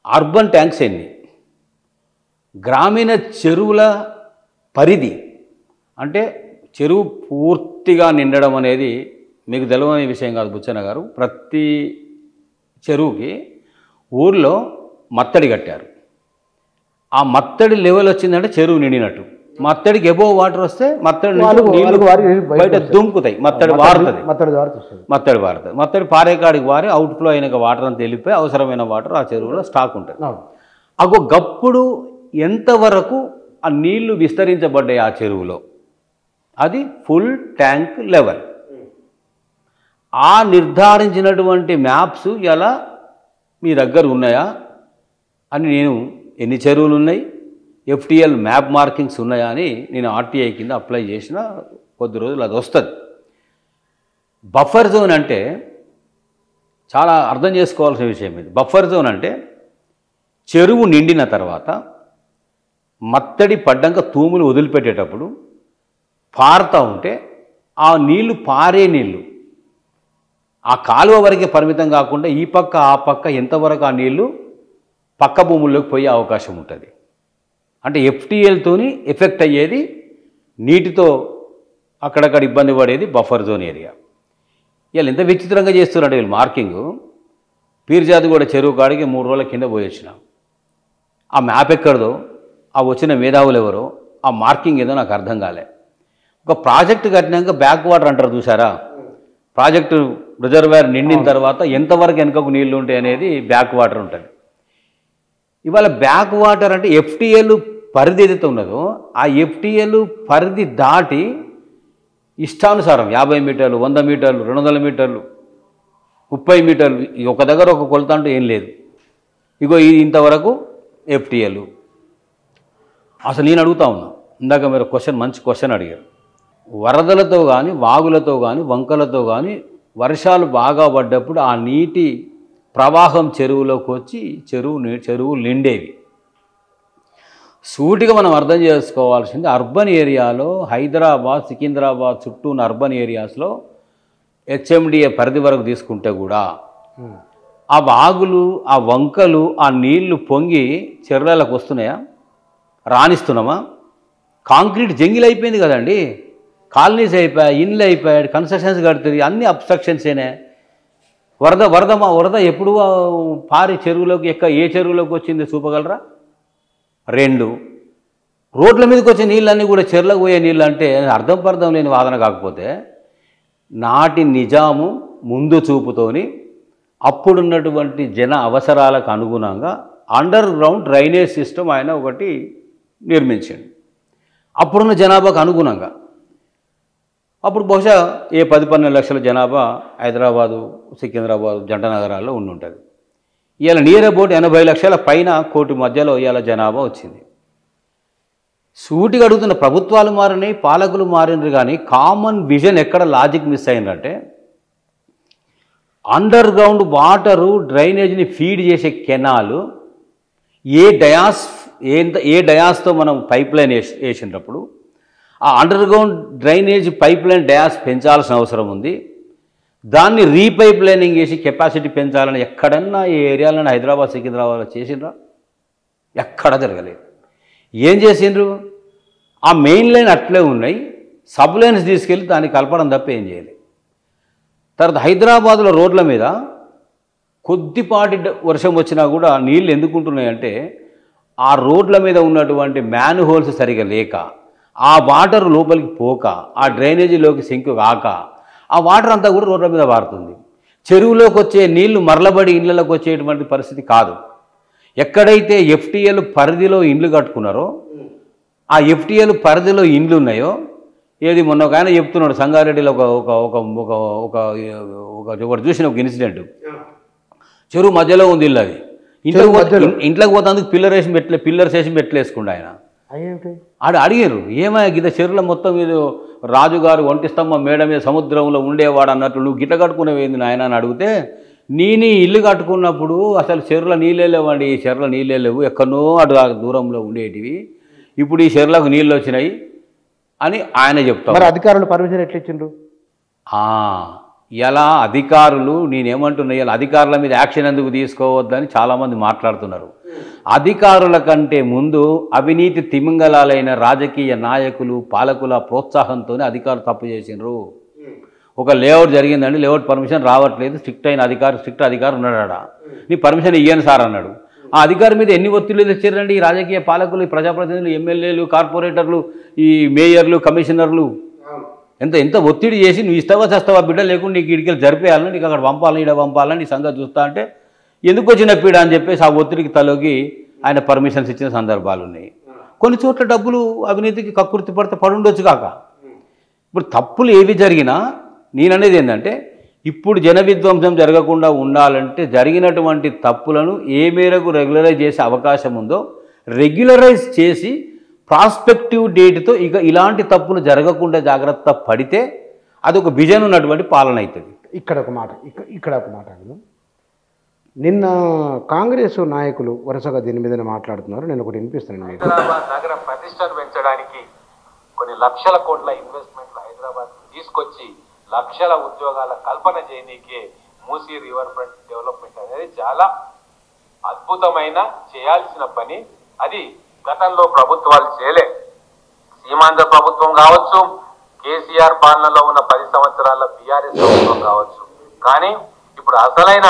అర్బన్ ట్యాంక్స్ ఎన్ని, గ్రామీణ చెరువుల పరిధి అంటే చెరువు పూర్తిగా నిండడం అనేది మీకు తెలియని విషయం కాదు బుచ్చన్న గారు. ప్రతి చెరువుకి ఊర్లో మత్తడి కట్టారు. ఆ మత్తడి లెవెల్ వచ్చిందంటే చెరువు నిండినట్టు. మత్తడికి ఎబో వాటర్ వస్తే మత్తడి నీళ్ళు బయట దుంకుతాయి, మత్తడి వారుతుంది, మత్తడి వారుతుంది. మత్తడి పారేకాడికి వారి అవుట్ఫ్లో అయిన వాటర్ అంతా వెళ్ళిపోయి అవసరమైన వాటర్ ఆ చెరువులో స్టాక్ ఉంటుంది. అగో గప్పుడు ఎంతవరకు ఆ నీళ్లు విస్తరించబడ్డాయి ఆ చెరువులో, అది ఫుల్ ట్యాంక్ లెవెల్. ఆ నిర్ధారించినటువంటి మ్యాప్స్ ఇలా మీ దగ్గర ఉన్నాయా అని నేను ఎన్ని చెరువులు ఉన్నాయి, ఎఫ్టీఎల్ మ్యాప్ మార్కింగ్స్ ఉన్నాయా అని నేను ఆర్టీఐ కింద అప్లై చేసిన కొద్ది రోజులు అది వస్తుంది. బఫర్ జోన్ అంటే చాలా అర్థం చేసుకోవాల్సిన విషయం ఇది. బఫర్ జోన్ అంటే చెరువు నిండిన తర్వాత మత్తడి పడ్డాక తూములు వదిలిపెట్టేటప్పుడు పారుతూ ఉంటే ఆ నీళ్లు పారే నీళ్ళు ఆ కాలువ వరకే పరిమితం కాకుండా ఈ పక్క ఆ పక్క ఎంతవరకు ఆ నీళ్లు పక్క భూముల్లోకి పోయే అవకాశం ఉంటుంది. అంటే ఎఫ్టీఎల్తోని ఎఫెక్ట్ అయ్యేది, నీటితో అక్కడక్కడ ఇబ్బంది పడేది బఫర్ జోన్ ఏరియా. వీళ్ళు ఎంత విచిత్రంగా చేస్తున్నాడు వీళ్ళు మార్కింగు. పీర్జాది కూడా చెరువు కాడికి 3 రోజుల కింద పోయొచ్చిన. ఆ మ్యాప్ ఎక్కడదో, ఆ వచ్చిన మేధావులు ఎవరో, ఆ మార్కింగ్ ఏదో నాకు అర్థం కాలే. ఒక ప్రాజెక్టు కట్టినాక బ్యాక్ వాటర్ అంటారు చూసారా, ప్రాజెక్టు రిజర్వాయర్ నిండిన తర్వాత ఎంతవరకు వెనుకకు నీళ్లు ఉంటాయి అనేది బ్యాక్ వాటర్ ఉంటుంది. ఇవాళ బ్యాక్ వాటర్ అంటే ఎఫ్టీఎల్ పరిధి ఏదైతే ఉన్నదో ఆ ఎఫ్టీఎల్ పరిధి దాటి ఇష్టానుసారం 50 మీటర్లు, 100 మీటర్లు, 200 మీటర్లు, 30 మీటర్లు, ఒక దగ్గర ఒక కొలత అంటూ ఏం లేదు. ఇగో ఇది ఇంతవరకు ఎఫ్టీఎల్. అసలు నేను అడుగుతా ఉన్నా, ఇందాక మీరు మంచి క్వశ్చన్ అడిగారు. వరదలతో కానీ, వాగులతో కానీ, వంకలతో కానీ వర్షాలు బాగా పడ్డప్పుడు ఆ నీటి ప్రవాహం చెరువులోకి వచ్చి చెరువు నిండేవి. సూటిగా మనం అర్థం చేసుకోవాల్సింది, అర్బన్ ఏరియాలో హైదరాబాద్, సికింద్రాబాద్ చుట్టూ ఉన్న అర్బన్ ఏరియాస్లో హెచ్ఎండిఏ పరిధి వరకు తీసుకుంటే కూడా ఆ వాగులు, ఆ వంకలు, ఆ నీళ్లు పొంగి చెరువులకు వస్తున్నాయా, రాణిస్తున్నామా? కాంక్రీట్ జంగిల్ అయిపోయింది కదండి, కాలనీస్ అయిపోయాయి, ఇండ్లు అయిపోయాయి, కన్స్ట్రక్షన్స్ కడుతుంది, అన్ని అబ్స్ట్రక్షన్సేనే. వరద ఎప్పుడు పారి చెరువులోకి ఏ చెరువులోకి వచ్చింది చూపగలరా? 2 రోడ్ల మీదకి వచ్చే నీళ్ళన్నీ కూడా చెరువులకు పోయే నీళ్ళు అంటే అర్థం లేని వాదన. కాకపోతే నాటి నిజాము ముందు చూపుతోని అప్పుడున్నటువంటి జన అవసరాలకు అనుగుణంగా అండర్ గ్రౌండ్ డ్రైనేజ్ సిస్టమ్ ఆయన ఒకటి నిర్మించాడు అప్పుడున్న జనాభాకు అనుగుణంగా. అప్పుడు బహుశా 10-12 లక్షల జనాభా హైదరాబాదు, సికింద్రాబాదు జంట నగరాల్లో ఉండుంటుంది. ఇవాళ నియర్ అబౌట్ 80 లక్షల పైన, 1 కోటి మధ్యలో ఇవాళ జనాభా వచ్చింది. సూటిగా అడుగుతున్న, ప్రభుత్వాలు మారినాయి, పాలకులు మారినారు, కానీ కామన్ విజన్ ఎక్కడ లాజిక్ మిస్ అయిందంటే అండర్ గ్రౌండ్ వాటరు డ్రైనేజ్ని ఫీడ్ చేసే కెనాలు ఏ డయాస్తో మనం పైప్ లైన్ వేసినప్పుడు ఆ underground drainage pipeline dias పెంచాల్సిన అవసరం ఉంది. దాన్ని రీపైప్ లైనింగ్ చేసి కెపాసిటీ పెంచాలని ఎక్కడన్నా ఈ ఏరియాలను హైదరాబాద్, సికింద్రాబాద్లో చేసిండ్రా? ఎక్కడ జరగలేదు. ఏం చేసిండ్రు? ఆ మెయిన్ లైన్ అట్లే ఉన్నాయి, సబ్ లైన్స్ తీసుకెళ్ళి దాన్ని కలపడం తప్ప ఏం చేయలేదు. తర్వాత హైదరాబాద్లో రోడ్ల మీద కొద్దిపాటి వర్షం వచ్చినా కూడా నీళ్ళు ఎందుకుంటున్నాయంటే ఆ రోడ్ల మీద ఉన్నటువంటి మ్యాన్ హోల్స్ సరిగా లేక, ఆ వాటర్ లోపలికి పోక, ఆ డ్రైనేజీలోకి సింక్ కాక ఆ వాటర్ అంతా కూడా రోడ్ల మీద పారుతుంది. చెరువులోకి వచ్చే నీళ్లు మరలబడి ఇళ్లలోకి వచ్చేటువంటి పరిస్థితి కాదు. ఎక్కడైతే ఎఫ్టీఎల్ పరిధిలో ఇండ్లు కట్టుకున్నారో, ఆ ఎఫ్టీఎల్ పరిధిలో ఇండ్లు ఉన్నాయో, ఏది మొన్న ఒక ఆయన చెప్తున్నాడు సంగారెడ్డిలో ఒకటి చూసిన ఒక ఇన్సిడెంట్. చెరువు మధ్యలో ఉంది ఇల్లు, అది ఇంట్లోకి పోతాందుకు పిల్లర్స్ వేసి మెట్లు వేసుకుండు ఆయన. అడిగారు, ఏమయ్యా గిద చెరువుల మొత్తం మీద రాజుగారు ఒంటి స్తంభం మేడ మీద సముద్రంలో ఉండేవాడు అన్నట్లు నువ్వు గిట్ల కట్టుకునేవేంది నాయన అని అడిగితే, నేను ఇల్లు కట్టుకున్నప్పుడు అసలు చెరువులో నీళ్ళే లేవండి, ఈ చెరువులో నీళ్ళే లేవు, ఎక్కడో అటు దూరంలో ఉండేటివి, ఇప్పుడు ఈ చెరువులకు నీళ్ళు వచ్చినాయి అని ఆయన చెప్తారు. మరి అధికారులు పర్మిషన్ ఎట్లా ఇచ్చిండ్రు? ఇలా అధికారులు, నేనేమంటున్నా, ఇలా అధికారుల మీద యాక్షన్ ఎందుకు తీసుకోవద్దని చాలామంది మాట్లాడుతున్నారు. అధికారుల కంటే ముందు అవినీతి తిమింగలాలైన రాజకీయ నాయకులు, పాలకుల ప్రోత్సాహంతోనే అధికారులు తప్పు చేసినారు. ఒక లేఅవుట్ జరిగిందండి, లేఅవుట్ పర్మిషన్ రావట్లేదు, స్ట్రిక్ట్ అధికారి ఉన్నాడా, నీ పర్మిషన్ ఇయ్యను సార్ అన్నాడు. ఆ అధికారి మీద ఎన్ని ఒత్తిళ్లు తెచ్చారండి ఈ రాజకీయ పాలకులు, ఈ ప్రజాప్రతినిధులు, ఎమ్మెల్యేలు, కార్పొరేటర్లు, ఈ మేయర్లు, కమిషనర్లు, ఎంత ఒత్తిడి చేసి నువ్వు ఇస్తావా చేస్తావా బిడ్డ, లేకుండా నీకు ఇడికెళ్ళి జరిపేయాలని, నీకు అక్కడ పంపాలని, ఇక్కడ పంపాలని, నీ సంగతి చూస్తా అంటే ఎందుకు వచ్చిన పీడ అని చెప్పేసి ఆ ఒత్తిడికి తలొగి ఆయన పర్మిషన్స్ ఇచ్చిన సందర్భాలు ఉన్నాయి. కొన్ని చోట్ల డబ్బులు అవినీతికి కక్కుర్తి పడితే పడుండొచ్చు కాక. ఇప్పుడు తప్పులు ఏవి జరిగినా నేననేది ఏంటంటే, ఇప్పుడు జన విధ్వంసం జరగకుండా ఉండాలంటే జరిగినటువంటి తప్పులను ఏ మేరకు రెగ్యులరైజ్ చేసే అవకాశం ఉందో రెగ్యులరైజ్ చేసి ప్రాస్పెక్టివ్ డేట్తో ఇక ఇలాంటి తప్పులు జరగకుండా జాగ్రత్త పడితే అదొక విజన్ ఉన్నటువంటి పాలన అవుతుంది. ఇక్కడ ఒక మాట నిన్న కాంగ్రెస్ నాయకులు వరుసగా దీని మీదనే మాట్లాడుతున్నారు. నేను ఒకటి వినిపిస్తాను. హైదరాబాద్ నగర ప్రతిష్టను పెంచడానికి కొన్ని లక్షల కోట్ల ఇన్వెస్ట్మెంట్లు హైదరాబాద్ తీసుకొచ్చి లక్షల ఉద్యోగాల కల్పన చేయనీకే మూసీ రివర్ ఫ్రంట్ డెవలప్మెంట్ అనేది చాలా అద్భుతమైన చేయాల్సిన పని. అది గతంలో ప్రభుత్వాలు చేయలే. సీమాంధ్ర ప్రభుత్వం కావచ్చు, కేసీఆర్ పాలనలో ఉన్న 10 సంవత్సరాల బీఆర్ఎస్ ప్రభుత్వం కావచ్చు. కానీ ఇప్పుడు అసలైన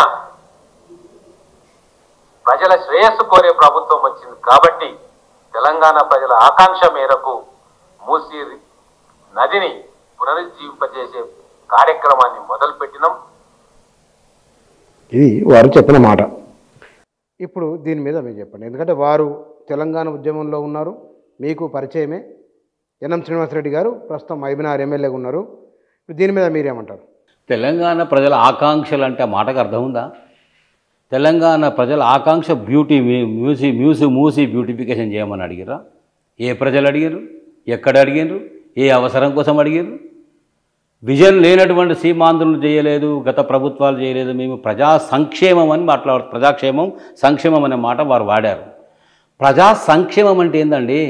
ప్రజల శ్రేయస్సు కోరే ప్రభుత్వం వచ్చింది కాబట్టి తెలంగాణ ప్రజల ఆకాంక్ష మేరకు మూసీ నదిని పునరుజ్జీవింపజేసే కార్యక్రమాన్ని మొదలుపెట్టినాం. ఇది వారు చెప్పిన మాట. ఇప్పుడు దీని మీద మీరు చెప్పండి. ఎందుకంటే వారు తెలంగాణ ఉద్యమంలో ఉన్నారు, మీకు పరిచయమే. ఎన్ఎం శ్రీనివాసరెడ్డి గారు ప్రస్తుతం మహబూబ్నగర్ ఎమ్మెల్యేగా ఉన్నారు. ఇప్పుడు దీని మీద మీరేమంటారు? తెలంగాణ ప్రజల ఆకాంక్షలు అంటే ఆ మాటకు అర్థం ఉందా? తెలంగాణ ప్రజల ఆకాంక్ష మూసీ బ్యూటిఫికేషన్ చేయమని అడిగిరా? ఏ ప్రజలు అడిగారు? ఎక్కడ అడిగారు? ఏ అవసరం కోసం అడిగారు? విజన్ లేనటువంటి సీమాంధ్రులు చేయలేదు, గత ప్రభుత్వాలు చేయలేదు, మేము ప్రజా సంక్షేమం అని ప్రజాక్షేమం సంక్షేమం అనే మాట వారు వాడారు. ప్రజా సంక్షేమం అంటే ఏందండి?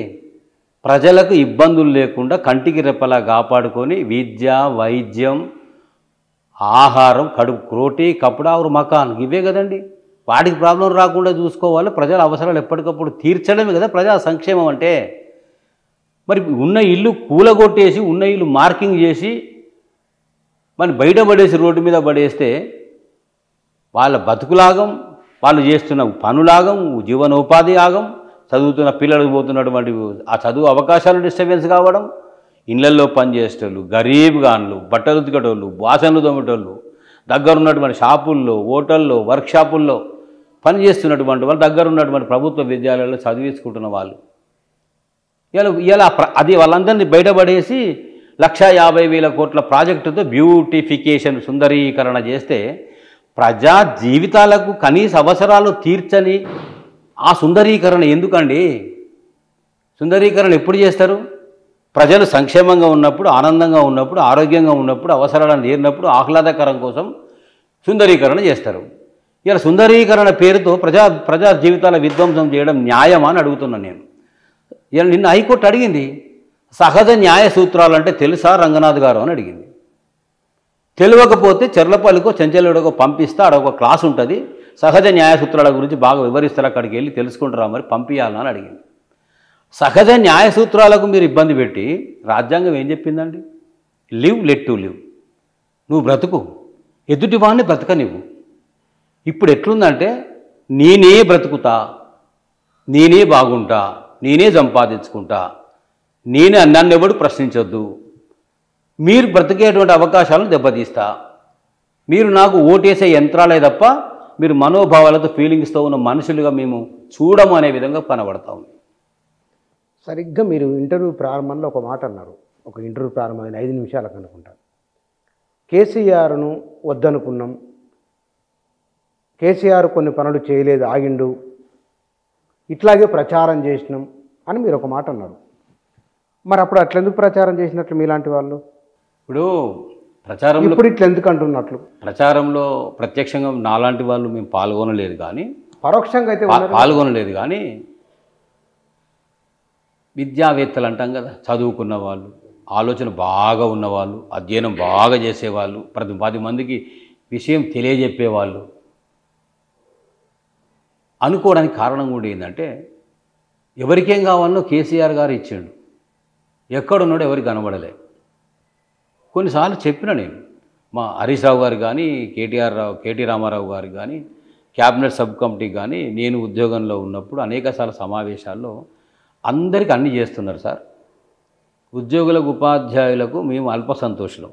ప్రజలకు ఇబ్బందులు లేకుండా కంటికి రెప్పలా కాపాడుకొని విద్య, వైద్యం, ఆహారం, కడుపు రోటీ, కపడా और మకాన్, ఇవే కదండి. వాటికి ప్రాబ్లం రాకుండా చూసుకోవాలి. ప్రజల అవసరాలు ఎప్పటికప్పుడు తీర్చడమే కదా ప్రజా సంక్షేమం అంటే. మరి ఉన్న ఇల్లు కూలగొట్టేసి, ఉన్న ఇల్లు మార్కింగ్ చేసి, మరి బయట పడేసి, రోడ్డు మీద పడేస్తే వాళ్ళ బతుకులాగం, వాళ్ళు చేస్తున్న పనులాగం, జీవనోపాధి ఆగం, చదువుతున్న పిల్లలకు పోతున్నటువంటి ఆ చదువు అవకాశాలు డిస్టర్బెన్స్ కావడం, ఇళ్లల్లో పనిచేసేటోళ్ళు, గరీబ్ గాన్లు, బట్టలు ఉతికేటోళ్ళు, వాసనలు తోమేటోళ్ళు, దగ్గర ఉన్నటువంటి షాపుల్లో, హోటల్లో, వర్క్షాపుల్లో పనిచేస్తున్నటువంటి వాళ్ళు, దగ్గర ఉన్నటువంటి ప్రభుత్వ విద్యాలయాల్లో చదివించుకుంటున్న వాళ్ళు ఇలా అది వాళ్ళందరినీ బయటపడేసి 1,50,000 కోట్ల ప్రాజెక్టుతో బ్యూటిఫికేషన్, సుందరీకరణ చేస్తే ప్రజా జీవితాలకు కనీస అవసరాలు తీర్చని ఆ సుందరీకరణ ఎందుకండి? సుందరీకరణ ఎప్పుడు చేస్తారు? ప్రజలు సంక్షేమంగా ఉన్నప్పుడు, ఆనందంగా ఉన్నప్పుడు, ఆరోగ్యంగా ఉన్నప్పుడు, అవసరాలను తీరినప్పుడు, ఆహ్లాదకరం కోసం సుందరీకరణ చేస్తారు. ఇలా సుందరీకరణ పేరుతో ప్రజా జీవితాల విధ్వంసం చేయడం న్యాయమా అని అడుగుతున్నాను నేను. ఇలా నిన్న హైకోర్టు అడిగింది, సహజ న్యాయ సూత్రాలు అంటే తెలుసా రంగనాథ్ గారు అని అడిగింది. తెలియకపోతే చెర్లపల్లికో చెంచలుడికో పంపిస్తే ఆడ ఒక క్లాస్ ఉంటుంది, సహజ న్యాయ సూత్రాల గురించి బాగా వివరిస్తారు, అక్కడికి వెళ్ళి తెలుసుకుంటారా మరి పంపించాలని అడిగింది. సహజ న్యాయ సూత్రాలకు మీరు ఇబ్బంది పెట్టి రాజ్యాంగం ఏం చెప్పిందండి? లివ్ లెట్ టు లివ్, నువ్వు బ్రతుకు, ఎదుటివాడిని బ్రతకనివ్వు. ఇప్పుడు ఎట్లుందంటే నేనే బ్రతుకుతా, నేనే బాగుంటా, నేనే సంపాదించుకుంటా, నేనే నన్నెవడు ప్రశ్నించొద్దు, మీరు బ్రతికేటువంటి అవకాశాలను దెబ్బతీస్తా, మీరు నాకు ఓటేసే యంత్రాలే తప్ప మీరు మనోభావాలతో ఫీలింగ్స్తో ఉన్న మనుషులుగా మేము చూడము అనే విధంగా కనబడతాం. సరిగ్గా మీరు ఇంటర్వ్యూ ప్రారంభంలో ఒక మాట అన్నారు. ఒక ఇంటర్వ్యూ ప్రారంభమైన 5 నిమిషాలకు అనుకుంటా, కేసీఆర్ను వద్దనుకున్నాం, కేసీఆర్ కొన్ని పనులు చేయలేదు, ఆగిండు, ఇట్లాగే ప్రచారం చేసినాం అని మీరు ఒక మాట అన్నారు. మరి అప్పుడు అట్లెందుకు ప్రచారం చేసినట్లు మీలాంటి వాళ్ళు? ఇప్పుడు ప్రచారంలో ఇప్పుడు ఇట్లా ఎందుకు అంటున్నట్లు? ప్రచారంలో ప్రత్యక్షంగా నాలాంటి వాళ్ళు మేము పాల్గొనలేదు, కానీ పరోక్షంగా అయితే పాల్గొనలేదు కానీ విద్యావేత్తలు అంటాం కదా, చదువుకున్న వాళ్ళు, ఆలోచన బాగా ఉన్నవాళ్ళు, అధ్యయనం బాగా చేసేవాళ్ళు, 10 మందికి విషయం తెలియజెప్పేవాళ్ళు అనుకోవడానికి కారణం కూడా ఏంటంటే, ఎవరికేం కావాలనో కేసీఆర్ గారు ఇచ్చిండు, ఎక్కడున్నాడో ఎవరికి కనబడలే. కొన్నిసార్లు చెప్పిన నేను మా హరీష్ రావు గారు కానీ, కేటీ రామారావు గారు కానీ, క్యాబినెట్ సబ్ కమిటీ కానీ, నేను ఉద్యోగంలో ఉన్నప్పుడు అనేకసార్లు సమావేశాల్లో అందరికీ అన్నీ చేస్తున్నారు సార్. ఉద్యోగులకు, ఉపాధ్యాయులకు మేము అల్ప సంతోషులం,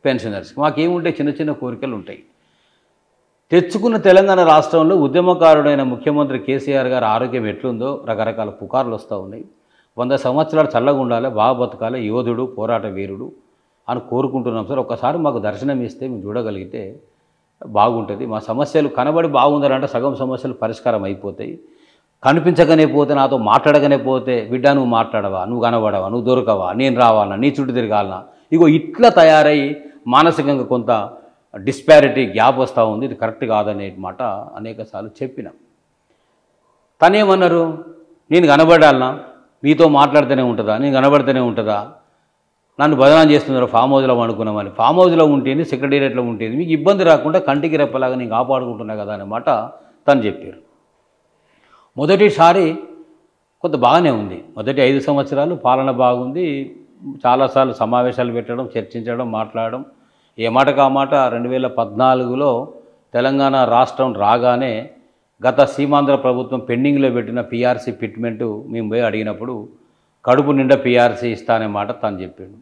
పెన్షనర్స్కి మాకేముంటాయి, చిన్న చిన్న కోరికలు ఉంటాయి. తెచ్చుకున్న తెలంగాణ రాష్ట్రంలో ఉద్యమకారుడైన ముఖ్యమంత్రి కేసీఆర్ గారు ఆరోగ్యం ఎట్లుందో రకరకాల పుకార్లు వస్తూ ఉన్నాయి. 100 సంవత్సరాలు చల్లగా ఉండాలి, బాగా బతకాలి, యోధుడు, పోరాట వీరుడు అని కోరుకుంటున్నాం సార్. ఒక్కసారి మాకు దర్శనం ఇస్తే మేము చూడగలిగితే బాగుంటుంది. మా సమస్యలు కనబడి బాగుండాలంటే సగం సమస్యలు పరిష్కారం అయిపోతాయి. కనిపించగానే పోతే, నాతో మాట్లాడగానే పోతే, బిడ్డ నువ్వు మాట్లాడవా, నువ్వు కనబడవా, నువ్వు దొరకవా, నేను రావాలన్నా, నీ చుట్టూ తిరగాలన్నా, ఇగో ఇట్లా తయారై మానసికంగా కొంత డిస్పారిటీ గ్యాప్ వస్తూ ఉంది. ఇది కరెక్ట్ కాదనే మాట అనేకసార్లు చెప్పిన. తనేమన్నారు, నేను కనబడాలన్నా, మీతో మాట్లాడితేనే ఉంటుందా, నేను కనబడితేనే ఉంటుందా, నన్ను బదనాం చేస్తున్నారు, ఫామ్ హౌస్లో అనుకున్నామని. ఫామ్ హౌస్లో ఉంటేంది, సెక్రటేరియట్లో ఉంటేంది, మీకు ఇబ్బంది రాకుండా కంటికి రెప్పలాగా నేను కాపాడుకుంటున్నా కదా అనే మాట తను చెప్పారు. మొదటిసారి కొంత బాగానే ఉంది, మొదటి 5 సంవత్సరాలు పాలన బాగుంది. చాలాసార్లు సమావేశాలు పెట్టడం, చర్చించడం, మాట్లాడడం. ఏ మాటకు ఆ మాట 2014లో తెలంగాణ రాష్ట్రం రాగానే గత సీమాంధ్ర ప్రభుత్వం పెండింగ్లో పెట్టిన పీఆర్సీ ఫిట్మెంటు మేము పోయి అడిగినప్పుడు కడుపు నిండా పీఆర్సీ ఇస్తానే మాట తను చెప్పాడు.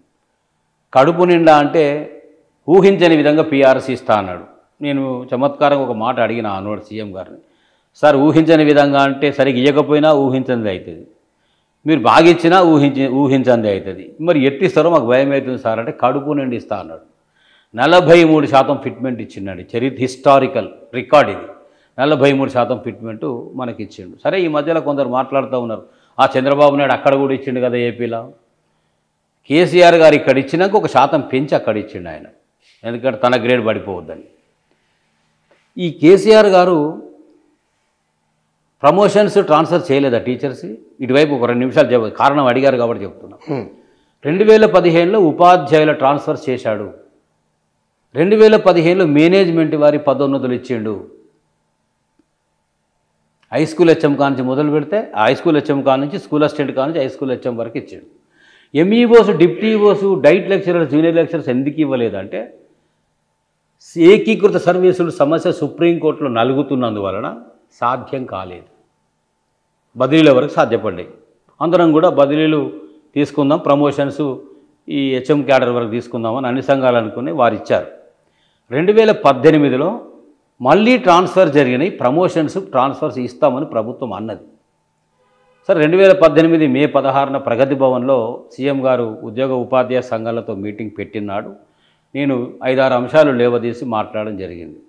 కడుపు నిండా అంటే ఊహించని విధంగా పీఆర్సీ ఇస్తా అన్నాడు. నేను చమత్కారంగా ఒక మాట అడిగిన ఆనోడు సీఎం గారిని, సార్ ఊహించని విధంగా అంటే సరిగ్గా ఇవ్వకపోయినా ఊహించనిది అవుతుంది, మీరు బాగా ఇచ్చినా ఊహించంది అవుతుంది, మరి ఎట్టిస్తారో మాకు భయం అవుతుంది సార్ అంటే కడుపు నిండి ఇస్తా అన్నాడు. 43% ఫిట్మెంట్ ఇచ్చిండండి. హిస్టారికల్ రికార్డ్ ఇది. 43% ఫిట్మెంటు మనకి ఇచ్చిండు. సరే, ఈ మధ్యలో కొందరు మాట్లాడుతూ ఉన్నారు, ఆ చంద్రబాబు నాయుడు అక్కడ కూడా ఇచ్చిండు కదా ఏపీలో. కేసీఆర్ గారు ఇక్కడ ఇచ్చినాక 1% పెంచి అక్కడ ఇచ్చిండు ఆయన, ఎందుకంటే తన గ్రేడ్ పడిపోవద్దని. ఈ కేసీఆర్ గారు ప్రమోషన్స్ ట్రాన్స్ఫర్ చేయలేదా టీచర్స్? ఇటువైపు ఒక 2 నిమిషాలు కారణం అడిగారు కాబట్టి చెప్తున్నా. 2015లో ఉపాధ్యాయుల ట్రాన్స్ఫర్ చేశాడు. 2015లో మేనేజ్మెంట్ వారి పదోన్నతులు ఇచ్చిండు. హై స్కూల్ హెచ్ఎం కానుంచి మొదలు పెడితే హై స్కూల్ హెచ్ఎం కానుంచి స్కూల్ అసిస్టెంట్ కానుంచి హై స్కూల్ హెచ్ఎం వరకు ఇచ్చాడు. MEOs, deputy EOs, DIET lecturers, junior lecturers ఎందుకు ఇవ్వలేదంటే ఏకీకృత సర్వీసులు సమస్య సుప్రీంకోర్టులో నలుగుతున్నందువలన సాధ్యం కాలేదు. బదిలీల వరకు సాధ్యపడ్డాయి. అందరం కూడా బదిలీలు తీసుకుందాం, ప్రమోషన్స్ ఈ హెచ్ఎం క్యాడర్ వరకు తీసుకుందామని అన్ని సంఘాలు అనుకుని వారు ఇచ్చారు. 2018లో మళ్ళీ ట్రాన్స్ఫర్ జరిగినాయి, ట్రాన్స్ఫర్స్ ఇస్తామని ప్రభుత్వం అన్నది. సరే, 2018 మే 16న ప్రగతి భవన్లో సీఎం గారు ఉద్యోగ ఉపాధ్యాయ సంఘాలతో మీటింగ్ పెట్టినాడు. నేను 5-6 అంశాలు లేవదీసి మాట్లాడడం జరిగింది.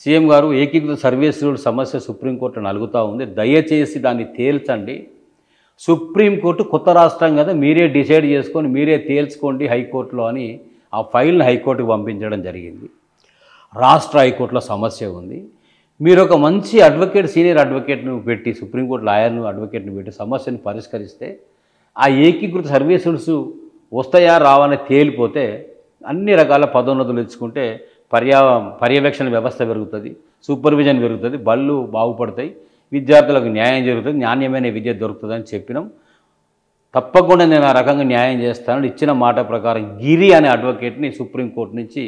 సీఎం గారు, ఏకీకృత సర్వీస్ రూల్ సమస్య సుప్రీంకోర్టు నలుగుతూ ఉంది, దయచేసి దాన్ని తేల్చండి. సుప్రీంకోర్టు కొత్త రాష్ట్రం కదా, మీరే డిసైడ్ చేసుకొని మీరే తేల్చుకోండి హైకోర్టులో అని ఆ ఫైల్ని హైకోర్టుకు పంపించడం జరిగింది. రాష్ట్ర హైకోర్టులో సమస్య ఉంది, మీరు ఒక మంచి అడ్వకేట్, సీనియర్ అడ్వకేట్ను పెట్టి, సుప్రీంకోర్టు లాయర్ను, అడ్వకేట్ను పెట్టి సమస్యను పరిష్కరిస్తే ఆ ఏకీకృత సర్వీస్ రూల్స్ వస్తాయా రావని తేలిపోతే అన్ని రకాల పదోన్నతులు ఇచ్చుకుంటే పర్యవేక్షణ వ్యవస్థ పెరుగుతుంది, సూపర్విజన్ పెరుగుతుంది, బళ్ళు బాగుపడతాయి, విద్యార్థులకు న్యాయం జరుగుతుంది, నాణ్యమైన విద్య దొరుకుతుందని చెప్పినాం. తప్పకుండా నేను ఆ రకంగా న్యాయం చేస్తానని ఇచ్చిన మాట ప్రకారం గిరి అనే అడ్వకేట్ని సుప్రీంకోర్టు నుంచి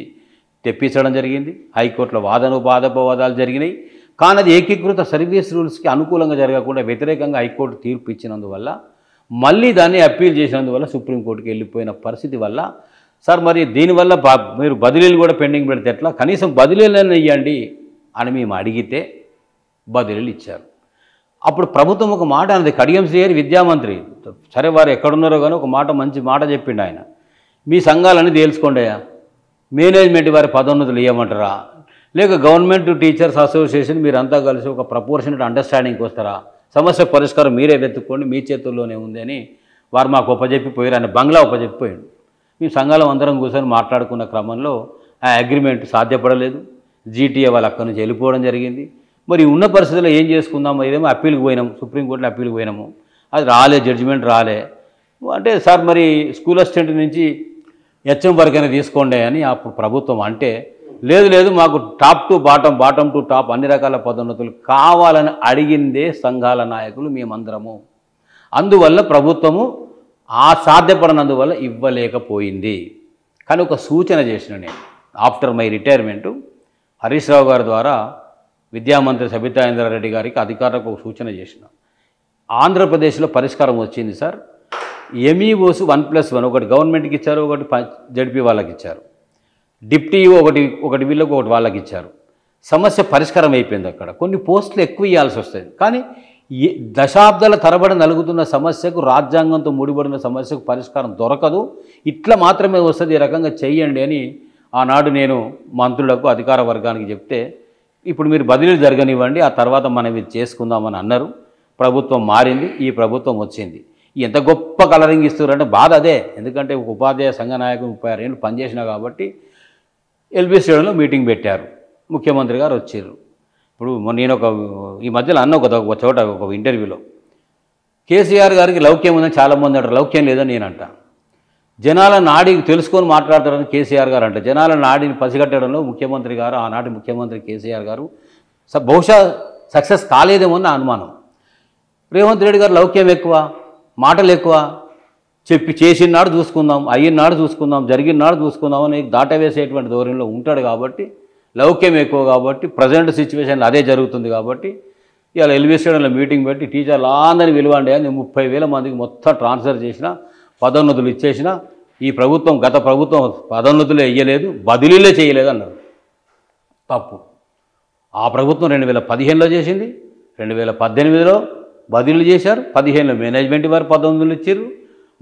తెప్పించడం జరిగింది. హైకోర్టులో వాదోపవాదాలు జరిగినాయి. కానీ అది ఏకీకృత సర్వీస్ రూల్స్కి అనుకూలంగా జరగకుండా వ్యతిరేకంగా హైకోర్టు తీర్పు ఇచ్చినందువల్ల, మళ్ళీ దాన్ని అప్పీల్ చేసినందువల్ల సుప్రీంకోర్టుకి వెళ్ళిపోయిన పరిస్థితి వల్ల, సార్ మరి దీనివల్ల మీరు బదిలీలు కూడా పెండింగ్ పెడితే ఎట్లా, కనీసం బదిలీలను ఇవ్వండి అని మేము అడిగితే బదిలీలు ఇచ్చారు. అప్పుడు ప్రభుత్వం ఒక మాట అన్నది, కడియం శ్రీహరి విద్యామంత్రి, సరే వారు ఎక్కడున్నారో కానీ ఒక మంచి మాట చెప్పిండు ఆయన, మీ సంఘాలన్నీ తేల్చుకోండియా, మేనేజ్మెంట్ వారి పదోన్నతులు ఇవ్వమంటారా, లేక గవర్నమెంట్ టీచర్స్ అసోసియేషన్ మీరంతా కలిసి ఒక ప్రపోర్షనల్ అండర్స్టాండింగ్కి వస్తారా, సమస్య పరిష్కారం మీరే వెతుక్కోండి, మీ చేతుల్లోనే ఉంది అని వారు మాకు ఒప్పజెప్పిపోయారు. ఆయన బంగ్లా ఒప్పజెప్పిపోయాడు. మేము సంఘాలం అందరం కూర్చొని మాట్లాడుకున్న క్రమంలో ఆ అగ్రిమెంట్ సాధ్యపడలేదు. జీటీఏ వాళ్ళు అక్కడి నుంచి వెళ్ళిపోవడం జరిగింది. మరి ఉన్న పరిస్థితుల్లో ఏం చేసుకుందాం, ఇదేమో అప్పీల్కి పోయినాము, సుప్రీంకోర్టులో అప్పీల్కి పోయినాము, అది రాలే, జడ్జిమెంట్ రాలే. అంటే సార్ మరి స్కూల్ అసిస్టెంట్ నుంచి హెచ్ఎం వరకైనా తీసుకోండి అని అప్పుడు ప్రభుత్వం అంటే, లేదు లేదు మాకు top to bottom, bottom to top అన్ని రకాల పదోన్నతులు కావాలని అడిగిందే సంఘాల నాయకులు మేమందరము. అందువల్ల ప్రభుత్వము ఆ సాధ్యపడనందువల్ల ఇవ్వలేకపోయింది. కానీ ఒక సూచన చేసిన నేను after my retirement Harish Rao గారి ద్వారా విద్యామంత్రి సబితా ఇంద్రారెడ్డి గారికి అధికారులకు ఒక సూచన చేసిన. ఆంధ్రప్రదేశ్లో పరిష్కారం వచ్చింది సార్. ఎంఈఓస్ 1+1 ఒకటి గవర్నమెంట్కి ఇచ్చారు, ఒకటి జడ్పీ వాళ్ళకి ఇచ్చారు. డిప్టీఓ ఒకటి వీళ్ళకు ఒకటి వాళ్ళకి ఇచ్చారు. సమస్య పరిష్కారం అయిపోయింది. అక్కడ కొన్ని పోస్టులు ఎక్కువ ఇవ్వాల్సి వస్తుంది. కానీ దశాబ్దాల తరబడి నలుగుతున్న సమస్యకు, రాజ్యాంగంతో ముడిపడిన సమస్యకు పరిష్కారం దొరకదు. ఇట్లా మాత్రమే వస్తుంది, ఈ రకంగా చెయ్యండి అని ఆనాడు నేను మంత్రులకు, అధికార వర్గానికి చెప్తే, ఇప్పుడు మీరు బదిలీలు జరగనివ్వండి, ఆ తర్వాత మనం ఇది చేసుకుందామని అన్నారు. ప్రభుత్వం మారింది, ఈ ప్రభుత్వం వచ్చింది. ఎంత గొప్ప కలరింగ్ ఇస్తున్నారంటే బాధ అదే. ఎందుకంటే ఒక ఉపాధ్యాయ సంఘ నాయకులు 36 ఏళ్ళు పనిచేసినా కాబట్టి ఎల్బీ స్టేడియంలో మీటింగ్ పెట్టారు, ముఖ్యమంత్రి గారు వచ్చారు. ఇప్పుడు నేను ఈ మధ్యలో అన్న ఒక చోట ఒక ఇంటర్వ్యూలో, కేసీఆర్ గారికి లౌక్యం ఉందని చాలామంది అంటారు, లౌక్యం లేదని నేనంట. జనాల నాడి తెలుసుకొని మాట్లాడతారని కేసీఆర్ గారు అంట. జనాల నాడిని పసిగట్టడంలో ముఖ్యమంత్రి గారు, ఆనాటి ముఖ్యమంత్రి కేసీఆర్ గారు బహుశా సక్సెస్ కాలేదేమో అని అనుమానం. రేవంత్ రెడ్డి గారు లౌక్యం ఎక్కువ, మాటలు ఎక్కువ, చేసినాడు చూసుకుందాం, అయినాడు చూసుకుందాం, జరిగినాడు చూసుకుందాం అని దాటవేసేటువంటి ధోరణిలో ఉంటాడు. కాబట్టి లౌక్యం ఎక్కువ, కాబట్టి ప్రజెంట్ సిచ్యువేషన్లో అదే జరుగుతుంది. కాబట్టి ఇవాళ ఎల్బీ స్టేడియంలో మీటింగ్ పెట్టి టీచర్లు అందరినీ విలువండి అని 30,000 మందికి మొత్తం ట్రాన్స్ఫర్ చేసిన, పదోన్నతులు ఇచ్చేసిన. ఈ ప్రభుత్వం, గత ప్రభుత్వం పదోన్నతులే ఇయ్యలేదు, బదిలీలే చేయలేదు అన్నారు. తప్పు. ఆ ప్రభుత్వం 2015లో చేసింది, 2018లో బదిలీలు చేశారు, 15లో మేనేజ్మెంట్ వారు పదోన్నతులు ఇచ్చారు.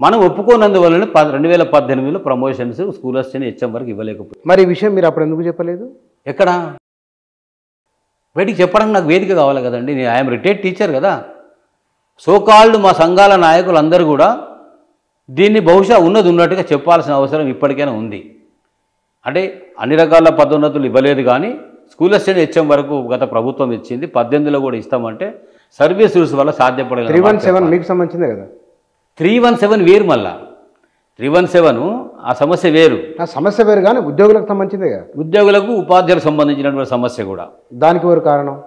మనం ఒప్పుకోనందువల్లనే 2018లో ప్రమోషన్స్ స్కూల్ అసిస్టెంట్ హెచ్ఎం వరకు ఇవ్వలేకపోయింది. మరి ఈ విషయం మీరు అప్పుడు ఎందుకు చెప్పలేదు? ఎక్కడ బయటికి చెప్పడానికి నాకు వేదిక కావాలి కదండి. నేను ఐఎమ్ రిటైర్డ్ టీచర్ కదా. సోకాల్డ్ మా సంఘాల నాయకులందరూ కూడా దీన్ని బహుశా ఉన్నట్టుగా చెప్పాల్సిన అవసరం ఇప్పటికైనా ఉంది. అంటే అన్ని రకాల పదోన్నతులు ఇవ్వలేదు, కానీ స్కూల్ అసిస్టెంట్ హెచ్ఎం వరకు గత ప్రభుత్వం ఇచ్చింది. 18లో కూడా ఇస్తామంటే సర్వీస్ రూల్స్ వల్ల సాధ్యపడలేదు. 317 మీకు సంబంధించిందే కదా. 317 వేరు, మళ్ళా 317 ఆ సమస్య వేరు. ఆ సమస్య వేరు, కానీ ఉద్యోగులకు సంబంధించిందే కదా. ఉద్యోగులకు, ఉపాధ్యాయులకు సంబంధించినటువంటి సమస్య కూడా. దానికి ఎవరు కారణం?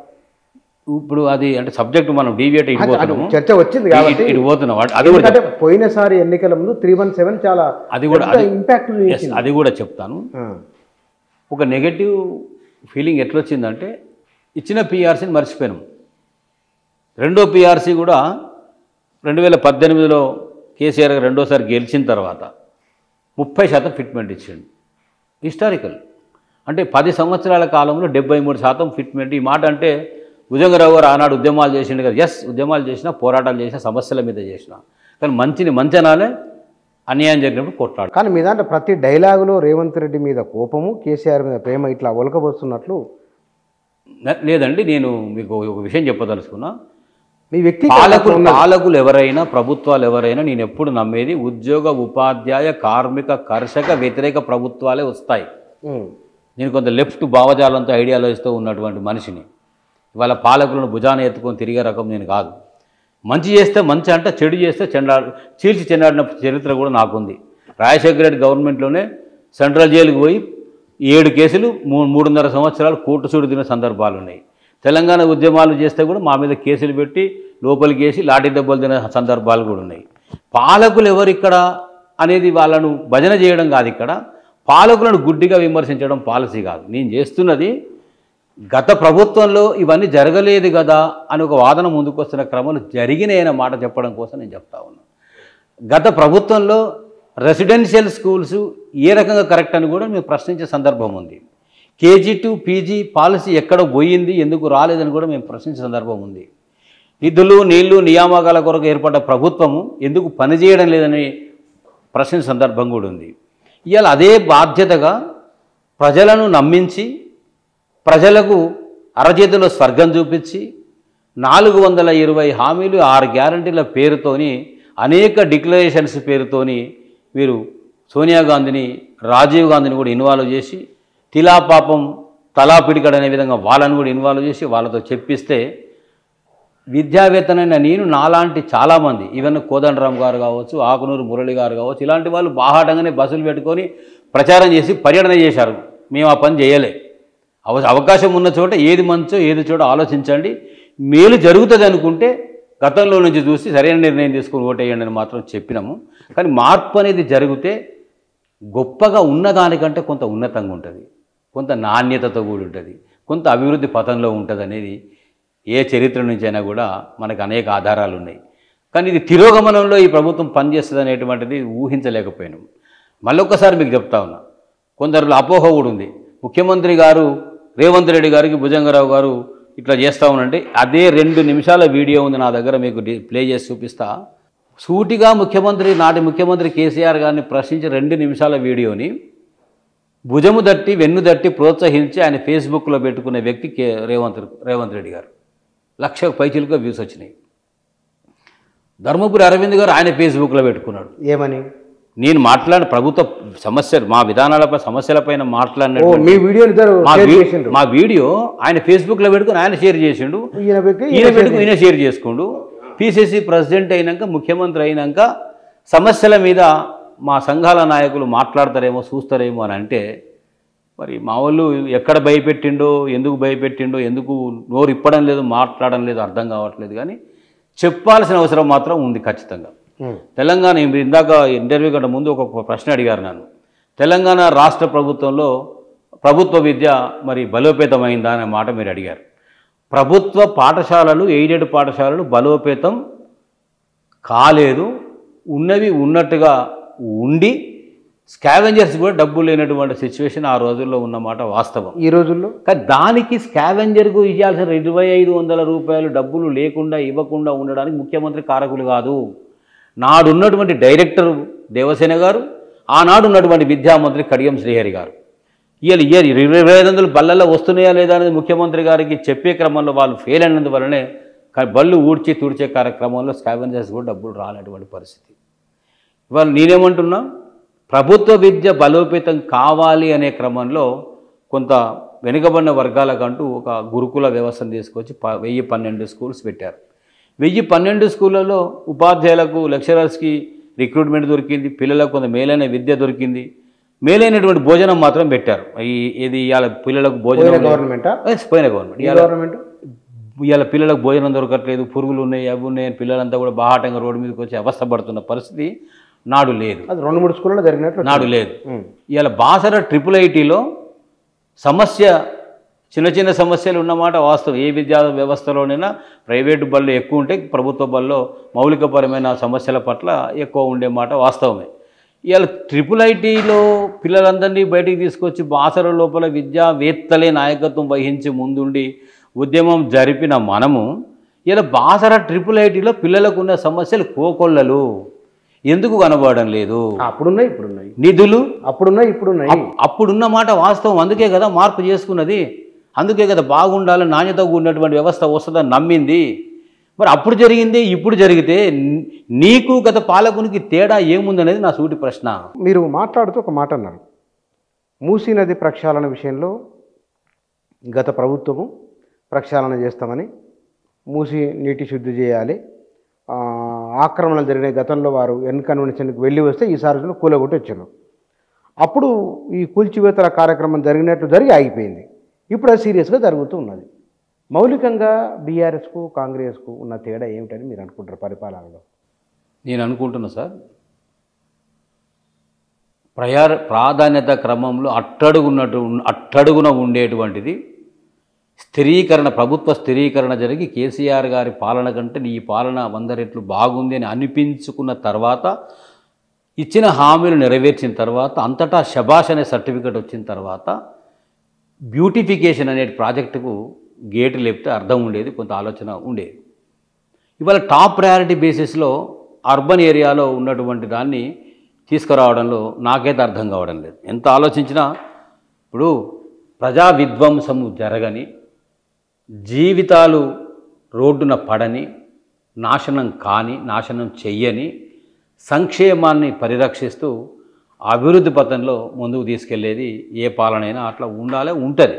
ఇప్పుడు అది అంటే సబ్జెక్ట్ మనం డీవియేట్ అయిపోతున్నాము, చర్చ వచ్చింది కాబట్టి ఇటు పోతున్నాం. అది కూడా పోయినసారి ఎన్నికల ముందు 317 చాలా అది కూడా ఇంపాక్ట్, అది కూడా చెప్తాను. ఒక నెగటివ్ ఫీలింగ్ ఎట్లొచ్చిందంటే, ఇచ్చిన పిఆర్సీని మర్చిపోయాము. రెండో పిఆర్సీ కూడా 2018లో కేసీఆర్ గారు రెండోసారి గెలిచిన తర్వాత 30% ఫిట్మెంట్ ఇచ్చిండు. హిస్టారికల్. అంటే 10 సంవత్సరాల కాలంలో 73% ఫిట్మెంట్. ఈ మాట అంటే భుజంగరావు గారు ఆనాడు ఉద్యమాలు చేసిండు కదా. ఎస్, ఉద్యమాలు చేసినా, పోరాటాలు చేసినా, సమస్యల మీద చేసినా, కానీ మంచనాలే అన్యాయం జరిగినప్పుడు కొట్లాడు. కానీ మీ దాంట్లో ప్రతి డైలాగులో రేవంత్ రెడ్డి మీద కోపము, కేసీఆర్ మీద ప్రేమ ఇట్లా ఒలకబోస్తున్నట్లు లేదండి. నేను మీకు ఒక విషయం చెప్పదలుచుకున్నా. మీ వ్యక్తి పాలకులు ఎవరైనా, ప్రభుత్వాలు ఎవరైనా, నేను ఎప్పుడు నమ్మేది ఉద్యోగ, ఉపాధ్యాయ, కార్మిక, కర్షక వ్యతిరేక ప్రభుత్వాలే వస్తాయి. నేను కొంత లెఫ్ట్ భావజాలంతో, ఐడియాలజీతో ఉన్నటువంటి మనిషిని. ఇవాళ పాలకులను భుజాన ఎత్తుకొని తిరిగే రకం నేను కాదు. మంచి చేస్తే మంచి అంట, చెడు చేస్తే చీల్చి చెండాడిన చరిత్ర కూడా నాకుంది. రాజశేఖర రెడ్డి గవర్నమెంట్లోనే సెంట్రల్ జైలుకు పోయి 7 కేసులు 3.5 సంవత్సరాలు కోర్టు చూడు తిన్న సందర్భాలు ఉన్నాయి. తెలంగాణ ఉద్యమాలు చేస్తే కూడా మా మీద కేసులు పెట్టి లోపలికి వేసి లాఠీ దెబ్బలు తిన సందర్భాలు కూడా ఉన్నాయి. పాలకులు ఎవరు ఇక్కడ అనేది వాళ్ళను భజన చేయడం కాదు. ఇక్కడ పాలకులను గుడ్డిగా విమర్శించడం పాలసీ కాదు. నేను చేస్తున్నది గత ప్రభుత్వంలో ఇవన్నీ జరగలేదు కదా అని ఒక వాదన ముందుకు వస్తున్న క్రమంలో జరిగినాయన్న మాట చెప్పడం కోసం నేను చెప్తా ఉన్నాను. గత ప్రభుత్వంలో రెసిడెన్షియల్ స్కూల్స్ ఏ రకంగా కరెక్ట్ అని కూడా మేము ప్రశ్నించే సందర్భం ఉంది. కేజీ టు పీజీ పాలసీ ఎక్కడ పోయింది, ఎందుకు రాలేదని కూడా మేము ప్రశ్నించే సందర్భం ఉంది. నిధులు, నీళ్లు, నియామకాల కొరకు ఏర్పడ్డ ప్రభుత్వము ఎందుకు పనిచేయడం లేదని ప్రశ్నించే సందర్భం కూడా ఉంది. ఇవాళ అదే బాధ్యతగా ప్రజలను నమ్మించి, ప్రజలకు అరచేతిలో స్వర్గం చూపించి 420 హామీలు, 6 గ్యారంటీల పేరుతోని, అనేక డిక్లరేషన్స్ పేరుతోని మీరు సోనియా గాంధీని, రాజీవ్ గాంధీని కూడా ఇన్వాల్వ్ చేసి తిలా పాపం తలా పిడికడ అనే విధంగా వాళ్ళని కూడా ఇన్వాల్వ్ చేసి వాళ్ళతో చెప్పిస్తే విద్యావేత్తనైన నేను నాలాంటి చాలామంది ఈవెన్ కోదండరామ్ గారు కావచ్చు, ఆకునూరు మురళి గారు కావచ్చు, ఇలాంటి వాళ్ళు బాహాటంగానే బస్సులు పెట్టుకొని ప్రచారం చేసి పర్యటన చేశారు. మేము ఆ పని చేయలే. అవకాశం ఉన్న చోట ఏది మంచో ఏది చోట ఆలోచించండి, మేలు జరుగుతుంది అనుకుంటే గతంలో నుంచి చూసి సరైన నిర్ణయం తీసుకొని ఓటేయండి అని మాత్రం చెప్పినాము. కానీ మార్పు అనేది జరిగితే గొప్పగా ఉన్నదానికంటే కొంత ఉన్నతంగా ఉంటుంది, కొంత నాణ్యతతో కూడి ఉంటుంది, కొంత అభివృద్ధి పథంలో ఉంటుంది అనేది ఏ చరిత్ర నుంచి అయినా కూడా మనకు అనేక ఆధారాలు ఉన్నాయి. కానీ ఇది తిరోగమనంలో ఈ ప్రభుత్వం పనిచేస్తుంది అనేటువంటిది ఊహించలేకపోయినాం. మళ్ళొక్కసారి మీకు చెప్తా ఉన్నా, కొందరిలో అపోహ కూడా ఉంది. ముఖ్యమంత్రి గారు రేవంత్ రెడ్డి గారికి భుజంగరావు గారు ఇట్లా చేస్తూ ఉండంటే అదే 2 నిమిషాల వీడియో ఉంది నా దగ్గర, మీకు ప్లే చేసి చూపిస్తా. సూటిగా నాటి ముఖ్యమంత్రి కేసీఆర్ గారిని ప్రశ్నించి 2 నిమిషాల వీడియోని భుజము దట్టి వెన్ను దట్టి ప్రోత్సహించి ఆయన ఫేస్బుక్లో పెట్టుకునే వ్యక్తి రేవంత్ రెడ్డి గారు. 1,00,000 పైచిలుగా వ్యూస్ వచ్చినాయి. ధర్మపురి అరవింద్ గారు ఆయన ఫేస్బుక్లో పెట్టుకున్నాడు. ఏమని? నేను మాట్లాడిన ప్రభుత్వ సమస్యలు, మా విధానాలపై సమస్యలపైన మాట్లాడిన మా వీడియో ఆయన ఫేస్బుక్లో పెట్టుకుని ఆయన షేర్ చేసిండు, ఈయన షేర్ చేసుకుండు. పిసిసి ప్రెసిడెంట్ అయినాక, ముఖ్యమంత్రి అయినాక సమస్యల మీద మా సంఘాల నాయకులు మాట్లాడతారేమో చూస్తారేమో అని అంటే మరి మా వాళ్ళు ఎక్కడ భయపెట్టిండో, ఎందుకు భయపెట్టిండో, ఎందుకు నోరు ఇప్పడం లేదు, మాట్లాడడం లేదు అర్థం కావట్లేదు. కానీ చెప్పాల్సిన అవసరం మాత్రం ఉంది ఖచ్చితంగా. తెలంగాణ, ఇందాక ఇంటర్వ్యూ కంటే ముందు ఒక ప్రశ్న అడిగారు నన్ను. తెలంగాణ రాష్ట్ర ప్రభుత్వంలో ప్రభుత్వ విద్య మరి బలోపేతమైందా అనే మాట మీరు అడిగారు. ప్రభుత్వ పాఠశాలలు, ఎయిడెడ్ పాఠశాలలు బలోపేతం కాలేదు. ఉన్నవి ఉన్నట్టుగా ఉండి స్కావెంజర్స్ కూడా డబ్బులు లేనటువంటి సిచ్యువేషన్ ఆ రోజుల్లో ఉన్నమాట వాస్తవం. ఈ రోజుల్లో కానీ దానికి స్కావెంజర్కు ఇవ్వాల్సిన 2,500 రూపాయలు డబ్బులు లేకుండా ఇవ్వకుండా ఉండడానికి ముఖ్యమంత్రి కారకులు కాదు. నాడున్నటువంటి డైరెక్టర్ దేవసేన గారు, ఆనాడు ఉన్నటువంటి విద్యామంత్రి కడియం శ్రీహరి గారు. ఇవాళ 2,500 బళ్ళల్లో వస్తున్నాయా లేదా అనేది ముఖ్యమంత్రి గారికి చెప్పే క్రమంలో వాళ్ళు ఫెయిల్ అయినందువల్లనే బళ్ళు ఊడ్చి తుడిచే కార్యక్రమంలో స్కావెంజర్స్ కూడా డబ్బులు రానటువంటి పరిస్థితి. ఇవాళ నేనేమంటున్నా, ప్రభుత్వ విద్య బలోపేతం కావాలి అనే క్రమంలో కొంత వెనుకబడిన వర్గాలకంటూ ఒక గురుకుల వ్యవస్థను తీసుకొచ్చి 1012 స్కూల్స్ పెట్టారు. 1012 స్కూళ్ళలో ఉపాధ్యాయులకు, లెక్చరర్స్కి రిక్రూట్మెంట్ దొరికింది, పిల్లలకు కొంత మేలైన విద్య దొరికింది, మేలైనటువంటి భోజనం మాత్రం పెట్టారు. ఇది ఇవాళ పిల్లలకు భోజనం పోయిన గవర్నమెంట్ ఇవాళ పిల్లలకు భోజనం దొరకట్లేదు, పురుగులు ఉన్నాయి, అవి ఉన్నాయి, పిల్లలంతా కూడా బాహాటంగా రోడ్డు మీదకి వచ్చి అవస్థపడుతున్న పరిస్థితి నాడు లేదు. అది 2-3 స్కూళ్ళలో జరిగినట్లు నాడు లేదు. ఇవాళ బాసర IIITలో సమస్య, చిన్న సమస్యలు ఉన్నమాట వాస్తవం. ఏ విద్యా వ్యవస్థలోనైనా ప్రైవేటు బళ్ళు ఎక్కువ ఉంటే ప్రభుత్వ బళ్ళలో మౌలికపరమైన సమస్యల పట్ల ఎక్కువ ఉండే మాట వాస్తవమే. ఇవాళ IIITలో పిల్లలందరినీ బయటికి తీసుకొచ్చి బాసర లోపల విద్యావేత్తలే నాయకత్వం వహించి ముందుండి ఉద్యమం జరిపిన మనము ఇలా బాసర IIITలో పిల్లలకు ఉన్న సమస్యలు కోకొల్లలు ఎందుకు కనబడడం లేదు? అప్పుడున్నాయి, ఇప్పుడున్నాయి. నిధులు అప్పుడున్నాయి, ఇప్పుడున్నాయి. అప్పుడున్న మాట వాస్తవం. అందుకే కదా మార్పు చేసుకున్నది, అందుకే కదా బాగుండాలని, నాణ్యతగా ఉన్నటువంటి వ్యవస్థ వస్తుందని నమ్మింది. మరి అప్పుడు జరిగింది, ఇప్పుడు జరిగితే నీకు గత పాలకునికి తేడా ఏముందనేది నా సూటి ప్రశ్న. మీరు మాట్లాడుతూ ఒక మాట అన్నారు, మూసీ నది ప్రక్షాళన విషయంలో గత ప్రభుత్వము ప్రక్షాళన చేస్తామని, మూసీ నీటి శుద్ధి చేయాలి, ఆక్రమణలు జరిగిన గతంలో వారు ఎన్కన్వెన్షన్కి వెళ్ళి వస్తే ఈసారి కూలగొట్టి వచ్చాను. అప్పుడు ఈ కూల్చివేతల కార్యక్రమం జరిగి ఆగిపోయింది. ఇప్పుడు అది సీరియస్గా జరుగుతూ ఉన్నది. మౌలికంగా బీఆర్ఎస్కు కాంగ్రెస్కు ఉన్న తేడా ఏమిటని మీరు అనుకుంటారు పరిపాలనలో? నేను అనుకుంటున్నా సార్, ప్రాధాన్యత క్రమంలో అట్టడుగున ఉండేటువంటిది స్థిరీకరణ, ప్రభుత్వ స్థిరీకరణ జరిగి కేసీఆర్ గారి పాలన కంటే ఈ పాలన 100 రెట్లు బాగుంది అని అనిపించుకున్న తర్వాత, ఇచ్చిన హామీలు నెరవేర్చిన తర్వాత, అంతటా శబాష్ అనే సర్టిఫికెట్ వచ్చిన తర్వాత బ్యూటిఫికేషన్ అనే ప్రాజెక్టుకు గేటు లేపితే అర్థం ఉండేది, కొంత ఆలోచన ఉండేది. ఇవాళ టాప్ ప్రయారిటీ బేసిస్లో అర్బన్ ఏరియాలో ఉన్నటువంటి దాన్ని తీసుకురావడంలో నాకైతే అర్థం కావడం లేదు. ఎంత ఆలోచించినా ఇప్పుడు ప్రజా విధ్వంసము జరగని, జీవితాలు రోడ్డున పడని, నాశనం చెయ్యని సంక్షేమాన్ని పరిరక్షిస్తూ అభివృద్ధి పథంలో ముందుకు తీసుకెళ్లేది ఏ పాలనైనా అట్లా ఉంటుంది.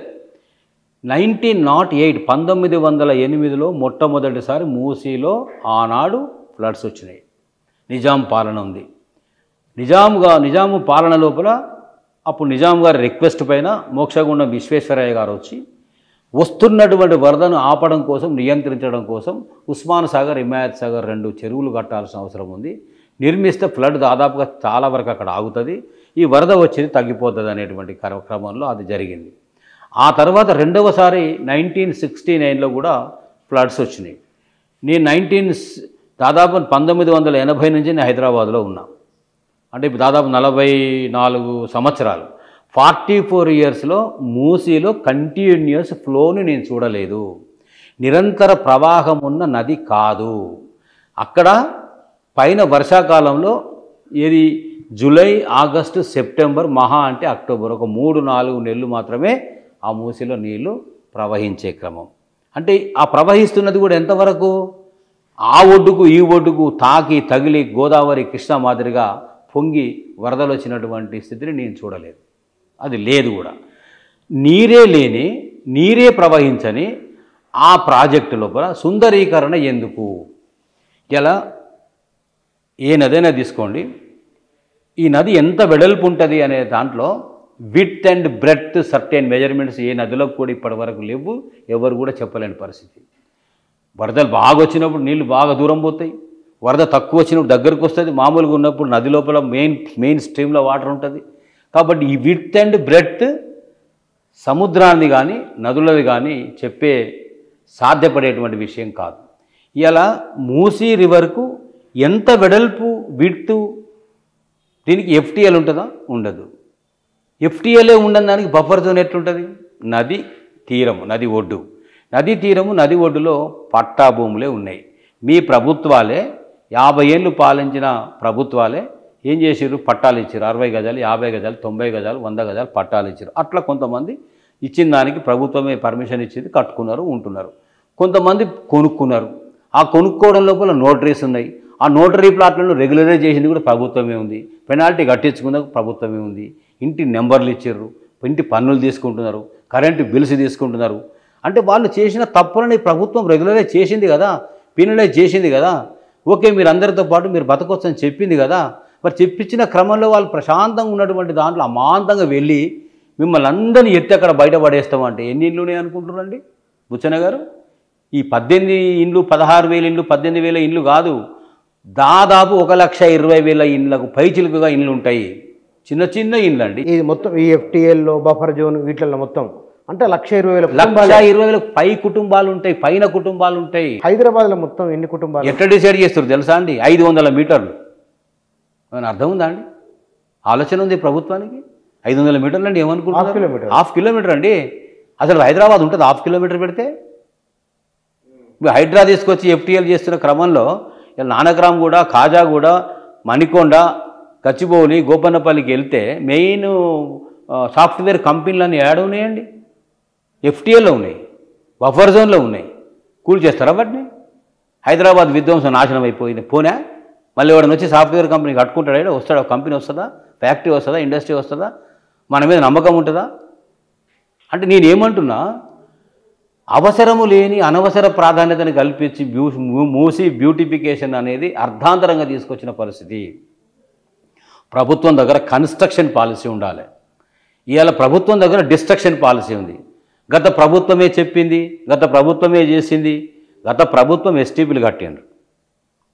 1908లో మొట్టమొదటిసారి మూసీలో ఆనాడు ఫ్లడ్స్ వచ్చినాయి. నిజాం పాలన ఉంది. నిజాము పాలన లోపల అప్పుడు నిజాం గారి రిక్వెస్ట్ పైన మోక్షగుండం విశ్వేశ్వరయ్య గారు వచ్చి వస్తున్నటువంటి వరదను ఆపడం కోసం, నియంత్రించడం కోసం ఉస్మాన్ సాగర్, హిమాయత్ సాగర్ 2 చెరువులు కట్టాల్సిన అవసరం ఉంది. నిర్మిస్తే ఫ్లడ్ దాదాపుగా చాలా వరకు అక్కడ ఆగుతుంది, ఈ వరద వచ్చేది తగ్గిపోతుంది అనేటువంటి కార్యక్రమంలో అది జరిగింది. ఆ తర్వాత రెండవసారి 1969లో కూడా ఫ్లడ్స్ వచ్చినాయి. నేను దాదాపు 1980 నుంచి నేను హైదరాబాద్లో ఉన్నా. అంటే దాదాపు 44 సంవత్సరాలు, 44 ఇయర్స్లో మూసీలో కంటిన్యూస్ ఫ్లోని నేను చూడలేదు. నిరంతర ప్రవాహం ఉన్న నది కాదు. అక్కడ పైన వర్షాకాలంలో ఏది జూలై, ఆగస్టు, సెప్టెంబర్, మహా అంటే అక్టోబర్, ఒక 3-4 నెలలు మాత్రమే ఆ మూసీలో నీళ్లు ప్రవహించే క్రమం. అంటే ఆ ప్రవహిస్తున్నది కూడా ఎంతవరకు, ఆ ఒడ్డుకు ఈ ఒడ్డుకు తాకి తగిలి గోదావరి, కృష్ణ మాదిరిగా పొంగి వరదలు వచ్చినటువంటి స్థితిని నేను చూడలేదు. అది లేదు కూడా. నీరే ప్రవహించని ఆ ప్రాజెక్టు లోపల సుందరీకరణ ఎందుకు? ఇలా ఏ నదైనా తీసుకోండి, ఈ నది ఎంత వెడల్పు ఉంటుంది అనే దాంట్లో width and breadth certain measurements ఏ నదిలో కూడా ఇప్పటి వరకు లేవు, ఎవరు కూడా చెప్పలేని పరిస్థితి. వరదలు బాగా వచ్చినప్పుడు నీళ్లు బాగా దూరం పోతాయి, వరద తక్కువ వచ్చినప్పుడు దగ్గరకు వస్తుంది, మామూలుగా ఉన్నప్పుడు నది లోపల మెయిన్ స్ట్రీమ్లో వాటర్ ఉంటుంది. కాబట్టి ఈ విడ్త్ అండ్ బ్రెడ్త్ సముద్రాన్ని కానీ నదులది కానీ చెప్పే సాధ్యపడేటువంటి విషయం కాదు. ఇలా మూసీ రివర్కు ఎంత వెడల్పు, విడ్త్, దీనికి ఎఫ్టీఎల్ ఉంటుందా? ఉండదు. ఎఫ్టీఎల్ఏ ఉండని దానికి బఫర్ జోన్ ఎట్లుంటుంది? నది తీరము, నది ఒడ్డు, నది ఒడ్డులో పట్టా భూములే ఉన్నాయి. మీ ప్రభుత్వాలే 50 ఏళ్ళు పాలించిన ప్రభుత్వాలే ఏం చేసారు? పట్టాలు ఇచ్చారు. 60 గజాలు, 50 గజాలు, 90 గజాలు, 100 గజాలు పట్టాలు ఇచ్చారు. అట్లా కొంతమంది ఇచ్చిన దానికి ప్రభుత్వమే పర్మిషన్ ఇచ్చింది, కట్టుకున్నారు, ఉంటున్నారు. కొంతమంది కొనుక్కున్నారు. ఆ కొనుక్కోవడం లోపల నోటరీస్ ఉన్నాయి. ఆ నోటరీ ప్లాట్లను రెగ్యులరైజ్ చేసింది కూడా ప్రభుత్వమే ఉంది. పెనాల్టీ కట్టించుకుందాక ప్రభుత్వమే ఉంది. ఇంటి నెంబర్లు ఇచ్చారు, ఇంటి పన్నులు తీసుకుంటున్నారు, కరెంటు బిల్స్ తీసుకుంటున్నారు. అంటే వాళ్ళు చేసిన తప్పులని ప్రభుత్వం రెగ్యులరైజ్ చేసింది కదా, పీనలైజ్ చేసింది కదా. ఓకే, మీరు అందరితో పాటు మీరు బతకొచ్చని చెప్పింది కదా. మరి చెప్పించిన క్రమంలో వాళ్ళు ప్రశాంతంగా ఉన్నటువంటి దాంట్లో అమాంతంగా వెళ్ళి మిమ్మల్ని అందరినీ ఎత్తి అక్కడ బయటపడేస్తామంటే ఎన్ని ఇళ్ళు ఉన్నాయి అనుకుంటున్నారండి బుచ్చన్న గారు? ఈ 18 ఇండ్లు, 16,000 ఇండ్లు, 18,000 ఇండ్లు కాదు, దాదాపు 1,20,000 ఇండ్లకు పైచిలుకుగా ఇండ్లు ఉంటాయి. చిన్న చిన్న ఇండ్లు అండి. ఇది మొత్తం ఈ ఎఫ్టీఎల్లో బఫర్ జోన్ వీటిల్లో మొత్తం అంటే 1,20,000 1,20,000 పై కుటుంబాలు ఉంటాయి, పైన కుటుంబాలు ఉంటాయి. హైదరాబాద్లో మొత్తం ఎన్ని కుటుంబాలు ఎట్లా డిసైడ్ చేస్తారు తెలుసా అండి? 500 మీటర్లు. ఏమైనా అర్థం ఉందా అండి? ఆలోచన ఉంది ప్రభుత్వానికి? 500 మీటర్లు అండి ఏమనుకుంటున్నారు? హాఫ్ కిలోమీటర్ అండి. అసలు హైదరాబాద్ ఉంటుంది హాఫ్ కిలోమీటర్ పెడితే? హైడ్రా తీసుకొచ్చి ఎఫ్టీఎల్ చేస్తున్న క్రమంలో నానక్రామ్ కూడా, కాజాగూడ, మణికొండ, గచ్చిబౌలి, గోపన్నపల్లికి వెళ్తే మెయిన్ సాఫ్ట్వేర్ కంపెనీలన్నీ యాడ్ ఉన్నాయండి, ఎఫ్టీఎల్లో ఉన్నాయి, బఫర్ జోన్లో ఉన్నాయి. కూల్ చేస్తారా వాటిని? హైదరాబాద్ విధ్వంసం నాశనం అయిపోయింది. పోనా మళ్ళీ వాడిని వచ్చి సాఫ్ట్వేర్ కంపెనీ కట్టుకుంటాడా? వస్తాడా? కంపెనీ వస్తుందా? ఫ్యాక్టరీ వస్తుందా? ఇండస్ట్రీ వస్తుందా? మన మీద నమ్మకం ఉంటుందా? అంటే నేనేమంటున్నా, అవసరము లేని అనవసర ప్రాధాన్యతను కల్పించి మూసీ బ్యూటిఫికేషన్ అనేది అర్ధాంతరంగా తీసుకొచ్చిన పరిస్థితి. ప్రభుత్వం దగ్గర కన్స్ట్రక్షన్ పాలసీ ఉండాలి. ఇవాళ ప్రభుత్వం దగ్గర డిస్ట్రక్షన్ పాలసీ ఉంది. గత ప్రభుత్వమే చెప్పింది, గత ప్రభుత్వమే చేసింది. గత ప్రభుత్వం ఎస్టీపీలు కట్టిండ్రు,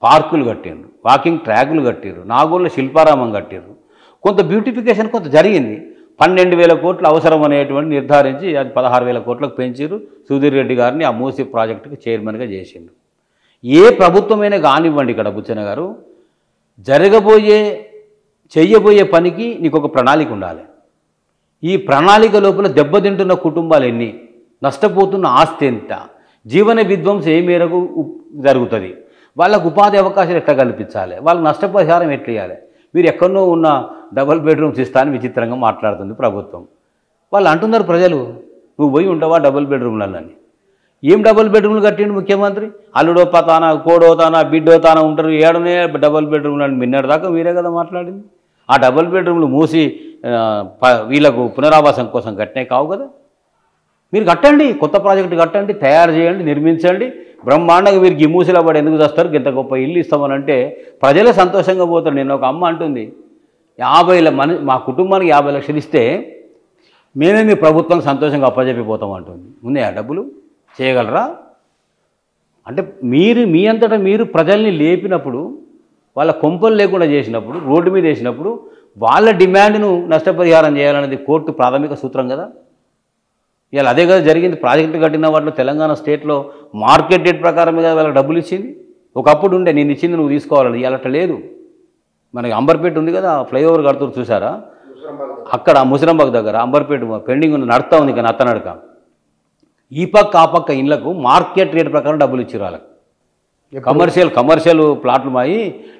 పార్కులు కట్టిండ్రు, వాకింగ్ ట్రాకులు కట్టిండ్రు, నాగోళ్ళ శిల్పారామం కట్టిండ్రు. కొంత బ్యూటిఫికేషన్ కొంత జరిగింది. 12,000 కోట్లు అవసరం అనేటువంటి నిర్ధారించి అది 16,000 కోట్లకు పెంచారు. సుధీర్ రెడ్డి గారిని ఆ మూసీ ప్రాజెక్టుకి చైర్మన్గా చేసిండు. ఏ ప్రభుత్వమైనా కానివ్వండి, ఇక్కడ బుచ్చన్న గారు, చెయ్యబోయే పనికి నీకు ఒక ప్రణాళిక ఉండాలి. ఈ ప్రణాళిక లోపల దెబ్బతింటున్న కుటుంబాలు ఎన్ని, నష్టపోతున్న ఆస్తి ఎంత, జీవన విధ్వంసం ఏ మేరకు జరుగుతుంది, వాళ్ళకు ఉపాధి అవకాశాలు ఎట్లా కల్పించాలి, వాళ్ళకు నష్టపరిహారం ఎట్లా ఇవ్వాలి. మీరు ఎక్కడో ఉన్న డబుల్ బెడ్రూమ్స్ ఇస్తా అని విచిత్రంగా మాట్లాడుతుంది ప్రభుత్వం. వాళ్ళు అంటున్నారు ప్రజలు, నువ్వు పోయి ఉంటావా డబుల్ బెడ్రూమ్లని? ఏం డబుల్ బెడ్రూమ్లు కట్టిండు ముఖ్యమంత్రి? అల్లుడో పతానా, కోడో తానా, బిడ్డో తానా ఉంటారు, ఏడనే డబుల్ బెడ్రూమ్లు అని నిన్నటి దాకా మీరే కదా మాట్లాడింది. ఆ డబుల్ బెడ్రూమ్లు మూసి వీళ్ళకు పునరావాసం కోసం కట్టినాయి కావు కదా. మీరు కట్టండి, కొత్త ప్రాజెక్టు కట్టండి, తయారు చేయండి, నిర్మించండి. బ్రహ్మాండంగా మీరు ఈ మూసిలో పడి ఎందుకు చేస్తారు, ఇంత గొప్ప ఇల్లు ఇస్తామనంటే ప్రజలే సంతోషంగా పోతారు. నేను ఒక అమ్మ అంటుంది, 50 మా కుటుంబానికి 50 లక్షలు ఇస్తే మేమే మీ ప్రభుత్వం సంతోషంగా అప్పచెప్పిపోతాం అంటుంది. ఉన్నాయా డబ్బులు? చేయగలరా? అంటే మీరు మీ అంతటా మీరు ప్రజల్ని లేపినప్పుడు, వాళ్ళ కొంపలు లేకుండా చేసినప్పుడు, రోడ్డు మీద వేసినప్పుడు వాళ్ళ డిమాండ్ను నష్టపరిహారం చేయాలనేది కోర్టు ప్రాథమిక సూత్రం కదా. ఇవాళ అదే కదా జరిగింది. ప్రాజెక్టు కట్టిన వాటిలో తెలంగాణ స్టేట్లో మార్కెట్ రేట్ ప్రకారమే కదా వాళ్ళకి డబ్బులు ఇచ్చింది. ఒకప్పుడు ఉండే నేను ఇచ్చింది నువ్వు తీసుకోవాలని, ఇవాళ అట్లా లేదు. మనకి అంబర్పేట ఉంది కదా, ఫ్లైఓవర్ కడుతున్నారు చూసారా, అక్కడ ముసిరంబాగ్ దగ్గర అంబర్పేట పెండింగ్ ఉన్న నడుస్తూ ఉంది కానీ అత్తనడక. ఈ పక్క ఆ పక్క ఇళ్లకు మార్కెట్ రేట్ ప్రకారం డబ్బులు ఇచ్చారు వాళ్ళకి. కమర్షియల్ ప్లాట్లు మాయి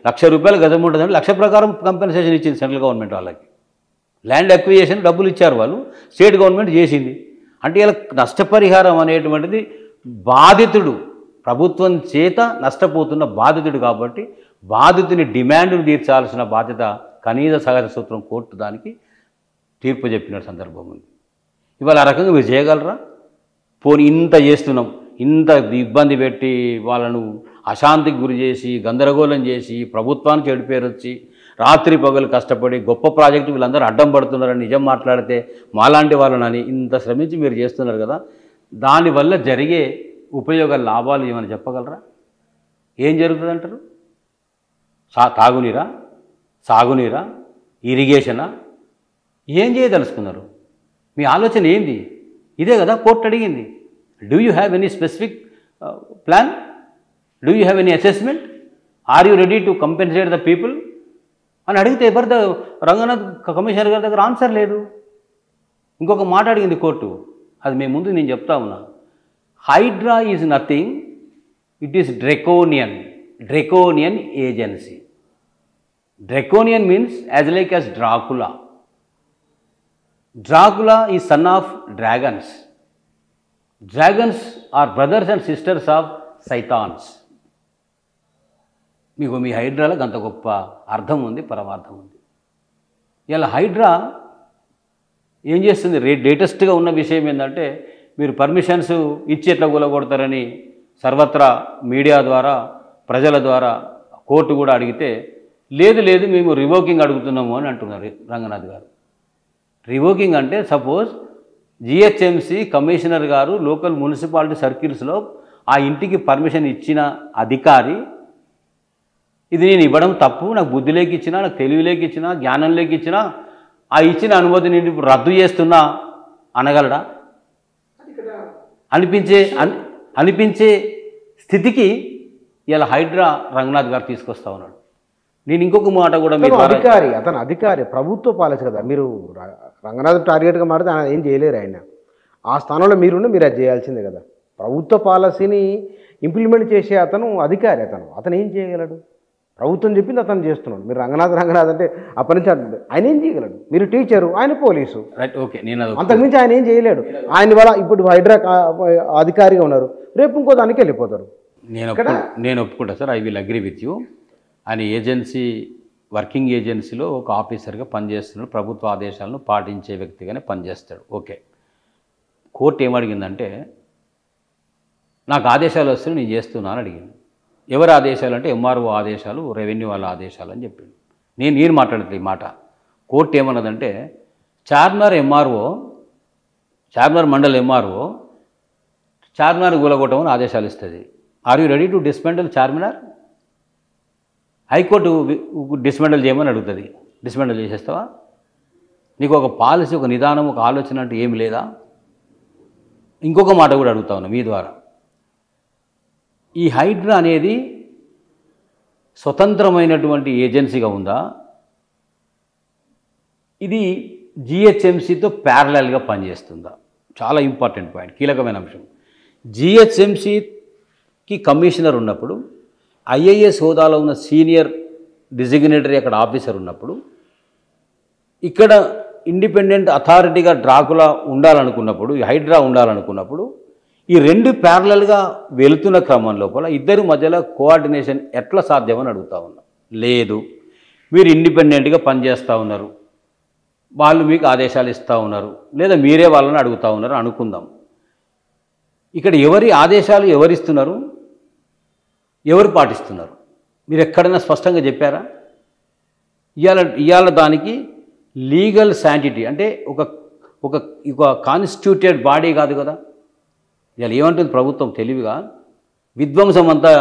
₹1,00,000 గజం ఉంటుందంటే 1,00,000 ప్రకారం కంపెన్సేషన్ ఇచ్చింది సెంట్రల్ గవర్నమెంట్ వాళ్ళకి. ల్యాండ్ అక్విజిషన్ డబ్బులు ఇచ్చారు వాళ్ళు, స్టేట్ గవర్నమెంట్ చేసింది. అంటే ఇలా నష్టపరిహారం అనేటువంటిది బాధితుడు, ప్రభుత్వం చేత నష్టపోతున్న బాధితుడు కాబట్టి బాధితుని డిమాండ్ను తీర్చాల్సిన బాధ్యత కనీస సహజ సూత్రం కోర్టు దానికి తీర్పు చెప్పిన సందర్భం ఉంది. ఇవాళ ఆ రకంగా మీరు చేయగలరా? పోనీ ఇంత చేస్తున్నాం, ఇంత ఇబ్బంది పెట్టి వాళ్ళను అశాంతికి గురి చేసి గందరగోళం చేసి ప్రభుత్వానికి చెడు పేరు వచ్చి రాత్రి పగలు కష్టపడి గొప్ప ప్రాజెక్టు వీళ్ళందరూ అడ్డం పడుతున్నారని నిజం మాట్లాడితే మాలాంటి వాళ్ళని ఇంత శ్రమించి మీరు చేస్తున్నారు కదా, దానివల్ల జరిగే ఉపయోగ లాభాలు ఏమైనా చెప్పగలరా? ఏం జరుగుతుంది అంటారు? తాగునీరా, సాగునీరా, ఇరిగేషనా, ఏం చేయదలుచుకున్నారు? మీ ఆలోచన ఏంది? ఇదే కదా కోర్టు అడిగింది. Do you have any specific plan? Do you have any assessment? Are you ready to compensate the people అని అడిగితే రంగనాథ్ కమిషనర్ గారి దగ్గర ఆన్సర్ లేదు. ఇంకొక మాట అడిగింది కోర్టు, అది మీ ముందు నేను చెప్తా ఉన్నా. Hydraa is nothing, it is draconian agency. Draconian means as like as Dracula. Dracula is son of dragons. Dragons are brothers and sisters of Saitans. మీకు మీ హైడ్రాలకు అంత గొప్ప అర్థం ఉంది, పరమార్థం ఉంది. ఇలా హైడ్రా ఏం చేస్తుంది? లేటెస్ట్గా ఉన్న విషయం ఏంటంటే మీరు పర్మిషన్స్ ఇచ్చి ఎట్లా కూలగొడతారని సర్వత్రా మీడియా ద్వారా ప్రజల ద్వారా కోర్టు కూడా అడిగితే లేదు మేము రివోకింగ్ అడుగుతున్నాము అని అంటున్నారు రంగనాథ్ గారు. రివోకింగ్ అంటే సపోజ్ జిహెచ్ఎంసి కమిషనర్ గారు లోకల్ మున్సిపాలిటీ సర్కిల్స్లో ఆ ఇంటికి పర్మిషన్ ఇచ్చిన అధికారి ఇది నేను ఇవ్వడం తప్పు, నాకు బుద్ధి లేకి ఇచ్చినా, నాకు తెలివి లేకి ఇచ్చినా, జ్ఞానం లేకి ఇచ్చినా ఆ ఇచ్చిన అనుమతిని రద్దు చేస్తున్నా అనగలడా? అనిపించే స్థితికి ఇలా హైడ్రా రంగనాథ్ గారు తీసుకొస్తా ఉన్నాడు. నేను ఇంకొక మాట కూడా మీరు అతను అధికారి ప్రభుత్వ పాలసీ కదా. మీరు రంగనాథ్ టార్గెట్గా మాడితే ఆయన ఏం చేయలేరు. ఆయన ఆ స్థానంలో మీరుండి మీరు అది చేయాల్సిందే కదా. ప్రభుత్వ పాలసీని ఇంప్లిమెంట్ చేసే అతను అధికారి. అతను ఏం చేయగలడు? ప్రభుత్వం చెప్పింది అతను చేస్తున్నాడు. మీరు రంగనాథ్ అంటే అప్పటి నుంచి ఆయన ఏం చేయగలడు? మీరు టీచరు, ఆయన పోలీసు. Right, okay. నేను అంతకుమించి ఆయన ఏం చేయలేడు. ఆయన వల్ల ఇప్పుడు హైడ్రా అధికారిగా ఉన్నారు, రేపు ఇంకో దానికి వెళ్ళిపోతారు. నేను ఒప్పుకుంటా sir, I will agree with you. ఆయన ఏజెన్సీ, వర్కింగ్ ఏజెన్సీలో ఒక ఆఫీసర్గా పనిచేస్తున్నాడు, ప్రభుత్వ ఆదేశాలను పాటించే వ్యక్తిగానే పనిచేస్తాడు. ఓకే. కోర్టు ఏమడిగిందంటే నాకు ఆదేశాలు వస్తే నేను చేస్తున్నాను అడిగింది. ఎవరి ఆదేశాలు అంటే ఎంఆర్ఓ ఆదేశాలు, రెవెన్యూ వాళ్ళ ఆదేశాలు అని చెప్పింది. నేను మాట్లాడుతుంది ఈ మాట. కోర్టు ఏమన్నదంటే చార్మినార్ మండల్ ఎంఆర్ఓ చార్మినార్ కూలగొట్టమని ఆదేశాలు ఇస్తుంది. Are you ready to dismantle Charminar? High court dismantle చేయమని అడుగుతుంది. డిస్మెంటల్ చేసేస్తావా? నీకు ఒక పాలసీ, ఒక నిదానం, ఒక ఆలోచన అంటే ఏమి లేదా? ఇంకొక మాట కూడా అడుగుతా ఉన్నా మీ ద్వారా. ఈ హైడ్రా అనేది స్వతంత్రమైనటువంటి ఏజెన్సీగా ఉందా? ఇది జిహెచ్ఎంసీతో ప్యారలల్గా పనిచేస్తుందా? చాలా ఇంపార్టెంట్ పాయింట్, కీలకమైన అంశం. జిహెచ్ఎంసీకి కమిషనర్ ఉన్నప్పుడు, ఐఏఎస్ హోదాలో ఉన్న సీనియర్ డిజిగ్నేటరీ అక్కడ ఆఫీసర్ ఉన్నప్పుడు, ఇక్కడ ఇండిపెండెంట్ అథారిటీగా డ్రాకులా ఉండాలనుకున్నప్పుడు, హైడ్రా ఉండాలనుకున్నప్పుడు, ఈ రెండు ప్యారలల్గా వెళుతున్న క్రమం లోపల ఇద్దరి మధ్యలో కోఆర్డినేషన్ ఎట్లా సాధ్యమని అడుగుతా ఉన్నా. లేదు, మీరు ఇండిపెండెంట్గా పనిచేస్తూ ఉన్నారు, వాళ్ళు మీకు ఆదేశాలు ఇస్తూ ఉన్నారు, లేదా మీరే వాళ్ళని అడుగుతూ ఉన్నారు అనుకుందాం. ఇక్కడ ఎవరి ఆదేశాలు ఎవరిస్తున్నారు, ఎవరు పాటిస్తున్నారు? మీరు ఎక్కడైనా స్పష్టంగా చెప్పారా? ఇవాళ దానికి లీగల్ శాంటిటీ అంటే ఒక ఒక ఒక కాన్స్టిట్యూటెడ్ బాడీ కాదు కదా. ఇవాళ ఏమంటుంది ప్రభుత్వం తెలివిగా, విధ్వంసం అంతా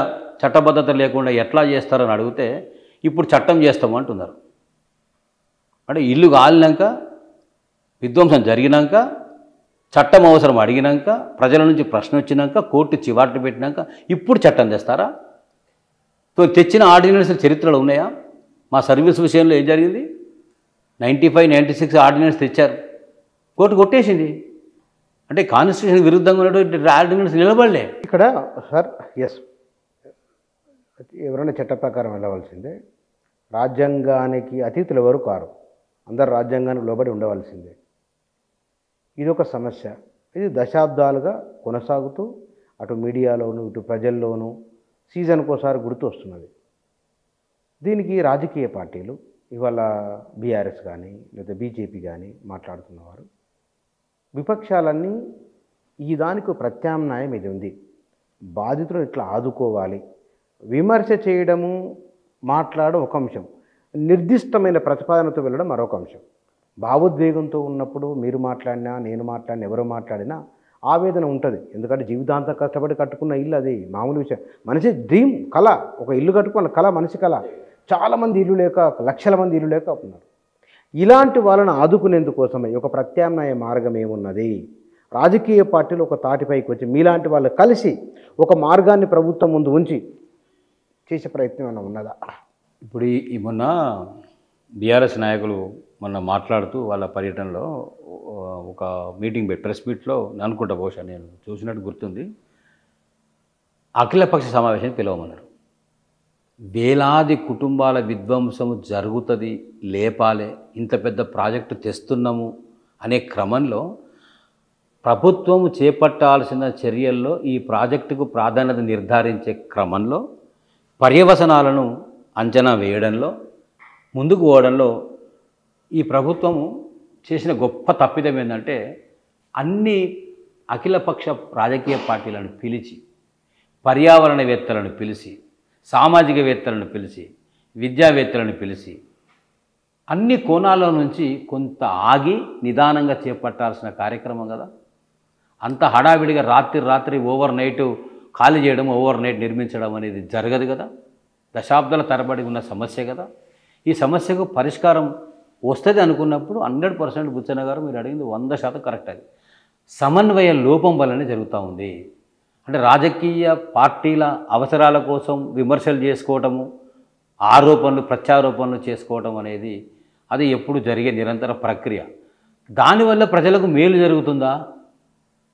చట్టబద్ధత లేకుండా ఎట్లా చేస్తారని అడిగితే ఇప్పుడు చట్టం చేస్తాము అంటున్నారు. అంటే ఇల్లు కాలినాక, విధ్వంసం జరిగినాక, చట్టం అవసరం అడిగినాక, ప్రజల నుంచి ప్రశ్న వచ్చినాక, కోర్టు చివాట్లు పెట్టినాక ఇప్పుడు చట్టం తెస్తారా? తెచ్చిన ఆర్డినెన్స్ చరిత్రలు ఉన్నాయా? మా సర్వీస్ విషయంలో ఏం జరిగింది? 95, 96 ఆర్డినెన్స్ తెచ్చారు, కోర్టు కొట్టేసింది. అంటే కాన్స్టిట్యూషన్ విరుద్ధంగా ఉన్నటువంటి ఆర్డినెన్స్ నిలబడలే. ఇక్కడ సార్ ఎస్, ఎవరైనా చట్ట ప్రకారం వెళ్ళవలసిందే. రాజ్యాంగానికి అతీతులు ఎవరు కారు, అందరు రాజ్యాంగానికి లోబడి ఉండవలసిందే. ఇది ఒక సమస్య. ఇది దశాబ్దాలుగా కొనసాగుతూ అటు మీడియాలోను ఇటు ప్రజల్లోనూ సీజన్కోసారి గుర్తు వస్తున్నది. దీనికి రాజకీయ పార్టీలు ఇవాళ బీఆర్ఎస్ కానీ లేదా బీజేపీ కానీ మాట్లాడుతున్నవారు, విపక్షాలన్నీ ఈ దానికి ప్రత్యామ్నాయం ఇది ఉంది, బాధితులను ఇట్లా ఆదుకోవాలి, విమర్శ చేయడము మాట్లాడడం ఒక అంశం, నిర్దిష్టమైన ప్రతిపాదనతో వెళ్ళడం మరొక అంశం. భావోద్వేగంతో ఉన్నప్పుడు మీరు మాట్లాడినా నేను మాట్లాడినా ఎవరు మాట్లాడినా ఆవేదన ఉంటుంది. ఎందుకంటే జీవితాంతం కష్టపడి కట్టుకున్న ఇల్లు అది మామూలు విషయం. మనిషి డ్రీమ్, కళ, ఒక ఇల్లు కట్టుకున్న కళ, మనిషి కళ. చాలామంది ఇల్లు లేక, లక్షల మంది ఇల్లు లేక ఉన్నారు. ఇలాంటి వాళ్ళని ఆదుకునేందుకోసమే ఒక ప్రత్యామ్నాయ మార్గం ఏమున్నది? రాజకీయ పార్టీలు ఒక తాటిపైకి వచ్చి మీలాంటి వాళ్ళు కలిసి ఒక మార్గాన్ని ప్రభుత్వం ముందు ఉంచి చేసే ప్రయత్నం ఏమైనా ఉన్నదా? ఇప్పుడు ఈ మొన్న బీఆర్ఎస్ నాయకులు మొన్న మాట్లాడుతూ వాళ్ళ పర్యటనలో ఒక మీటింగ్ పెట్టి ప్రెస్ మీట్లో అనుకుంటా, బహుశా నేను చూసినట్టు గుర్తుంది, అఖిలపక్ష సమావేశాన్ని పిలవమన్నారు. వేలాది కుటుంబాల విధ్వంసము జరుగుతుంది, లేపాలే, ఇంత పెద్ద ప్రాజెక్టు తెస్తున్నాము అనే క్రమంలో ప్రభుత్వము చేపట్టాల్సిన చర్యల్లో ఈ ప్రాజెక్టుకు ప్రాధాన్యత నిర్ధారించే క్రమంలో పర్యవసనాలను అంచనా వేయడంలో ముందుకు పోవడంలో ఈ ప్రభుత్వము చేసిన గొప్ప తప్పిదం ఏంటంటే అన్ని అఖిలపక్ష రాజకీయ పార్టీలను పిలిచి, పర్యావరణవేత్తలను పిలిచి, సామాజికవేత్తలను పిలిచి, విద్యావేత్తలను పిలిచి అన్ని కోణాల నుంచి కొంత ఆగి నిదానంగా చేపట్టాల్సిన కార్యక్రమం కదా. అంత హడావిడిగా రాత్రి ఓవర్ నైట్ ఖాళీ చేయడం, ఓవర్ నైట్ నిర్మించడం అనేది జరగదు కదా. దశాబ్దాల తరబడి ఉన్న సమస్య కదా. ఈ సమస్యకు పరిష్కారం వస్తుంది అనుకున్నప్పుడు 100% బుచ్చన్న గారు మీరు అడిగింది 100% కరెక్ట్. అది సమన్వయ లోపం వల్లనే జరుగుతూ ఉంది. అంటే రాజకీయ పార్టీల అవసరాల కోసం విమర్శలు చేసుకోవటము, ఆరోపణలు ప్రత్యారోపణలు చేసుకోవటం అనేది అది ఎప్పుడు జరిగే నిరంతర ప్రక్రియ. దానివల్ల ప్రజలకు మేలు జరుగుతుందా,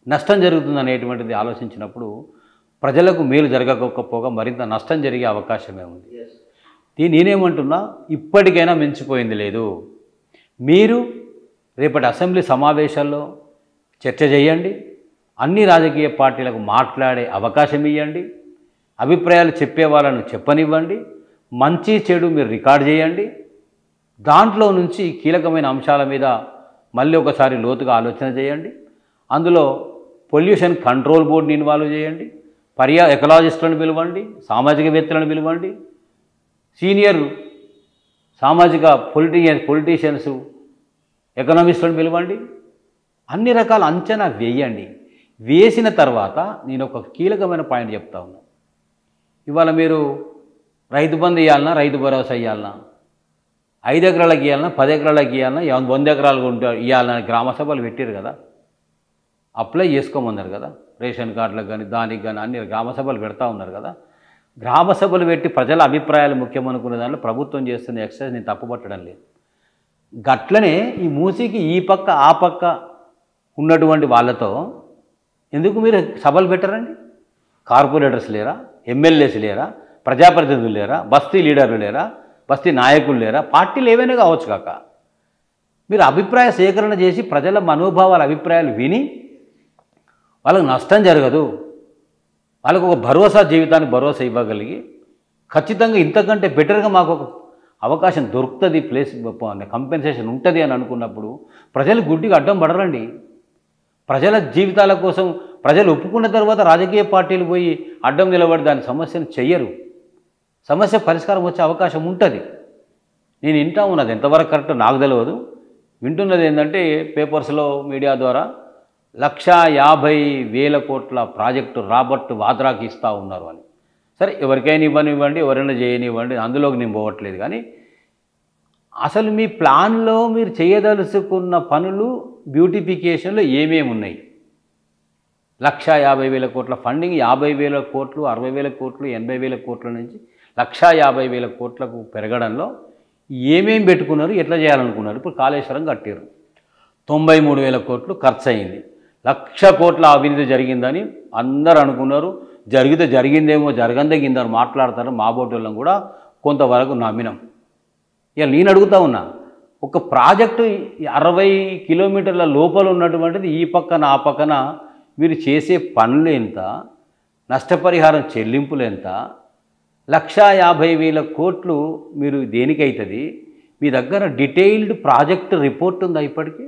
నష్టం జరుగుతుందా అనేటువంటిది ఆలోచించినప్పుడు ప్రజలకు మేలు జరగకపోగా మరింత నష్టం జరిగే అవకాశమే ఉంది. నేనేమంటున్నా, ఇప్పటికైనా మించిపోయింది లేదు. మీరు రేపటి అసెంబ్లీ సమావేశాల్లో చర్చ చేయండి, అన్ని రాజకీయ పార్టీలకు మాట్లాడే అవకాశం ఇవ్వండి, అభిప్రాయాలు చెప్పే వాళ్ళను చెప్పనివ్వండి, మంచి చెడు మీరు రికార్డ్ చేయండి. దాంట్లో నుంచి కీలకమైన అంశాల మీద మళ్ళీ ఒకసారి లోతుగా ఆలోచన చేయండి. అందులో పొల్యూషన్ కంట్రోల్ బోర్డుని ఇన్వాల్వ్ చేయండి, ఎకలాజిస్టులను పిలవండి, సామాజికవేత్తలను పిలవండి, సీనియర్ సామాజిక పొలిటీషియన్స్, ఎకనామిస్టులను పిలవండి. అన్ని రకాల అంచనా వేయండి. వేసిన తర్వాత నేను ఒక కీలకమైన పాయింట్ చెప్తా ఉన్నా. ఇవాళ మీరు రైతు బంధు ఇవ్వాలన్నా, రైతు భరోసా ఇవ్వాలన్నా, 5 ఎకరాలకు ఇవ్వాలన్నా, 10 ఎకరాలకు ఇవ్వాలన్నా, 100 ఎకరాలు ఇవ్వాలన్నా గ్రామ సభలు పెట్టారు కదా, అప్లై చేసుకోమన్నారు కదా. రేషన్ కార్డులకు కానీ దానికి కానీ అన్ని గ్రామ సభలు పెడతా ఉన్నారు కదా. గ్రామ సభలు పెట్టి ప్రజల అభిప్రాయాలు ముఖ్యమనుకునే దాంట్లో ప్రభుత్వం చేస్తున్న ఎక్సర్సైజ్ నేను తప్పుపట్టడం లేదు. గట్లనే ఈ మూసీకి ఈ పక్క ఆ పక్క ఉన్నటువంటి వాళ్ళతో ఎందుకు మీరు సభలు పెట్టరండి? కార్పొరేటర్స్ లేరా, ఎమ్మెల్యేస్ లేరా, ప్రజాప్రతినిధులు లేరా, బస్తీ లీడర్లు లేరా, బస్తీ నాయకులు లేరా? పార్టీలు ఏవైనా కావచ్చు కాక మీరు అభిప్రాయ సేకరణ చేసి ప్రజల మనోభావాల అభిప్రాయాలు విని వాళ్ళకు నష్టం జరగదు, వాళ్ళకు ఒక భరోసా, జీవితానికి భరోసా ఇవ్వగలిగి ఖచ్చితంగా ఇంతకంటే బెటర్గా మాకు ఒక అవకాశం దొరుకుతుంది, ప్లేస్ కంపెన్సేషన్ ఉంటుంది అని అనుకున్నప్పుడు ప్రజలు గుడ్డిగా అడ్డం పడరండి. ప్రజల జీవితాల కోసం ప్రజలు ఒప్పుకున్న తర్వాత రాజకీయ పార్టీలు పోయి అడ్డం నిలబడి దాని సమస్యను చెయ్యరు. సమస్య పరిష్కారం వచ్చే అవకాశం ఉంటుంది. నేను వింటా ఉన్నది, ఎంతవరకు కరెక్ట్ నాకు తెలియదు. వింటున్నది ఏంటంటే పేపర్స్లో మీడియా ద్వారా 1,50,000 కోట్ల ప్రాజెక్టు రాబర్ట్ వాద్రాకి ఇస్తూ ఉన్నారు అని. సరే, ఎవరికైనా ఇవ్వనివ్వండి, ఎవరైనా చేయనివ్వండి, అందులోకి నేను పోవట్లేదు. కానీ అసలు మీ ప్లాన్లో మీరు చేయదలుచుకున్న పనులు బ్యూటిఫికేషన్లో ఏమేమి ఉన్నాయి? 1,50,000 కోట్ల ఫండింగ్ 50,000 కోట్లు, 60,000 కోట్లు, 80,000 కోట్ల నుంచి 1,50,000 కోట్లకు పెరగడంలో ఏమేమి పెట్టుకున్నారు, ఎట్లా చేయాలనుకున్నారు? ఇప్పుడు కాళేశ్వరం కట్టారు, 93,000 కోట్లు ఖర్చు అయింది. 1,00,000 కోట్ల అవినీతి జరిగిందని అందరూ అనుకున్నారు. జరిగితే జరిగిందేమో, జరగందగిందని మాట్లాడతారు. మా బోటోళ్ళం కూడా కొంతవరకు నమ్మినాం. ఇక నేను అడుగుతా ఉన్నా, ఒక ప్రాజెక్టు 60 కిలోమీటర్ల లోపల ఉన్నటువంటిది ఈ పక్కన ఆ పక్కన మీరు చేసే పనులు ఎంత, నష్టపరిహారం చెల్లింపులు ఎంత, 1,50,000 కోట్లు మీరు దేనికైతుంది? మీ దగ్గర డీటెయిల్డ్ ప్రాజెక్ట్ రిపోర్ట్ ఉందా? ఇప్పటికీ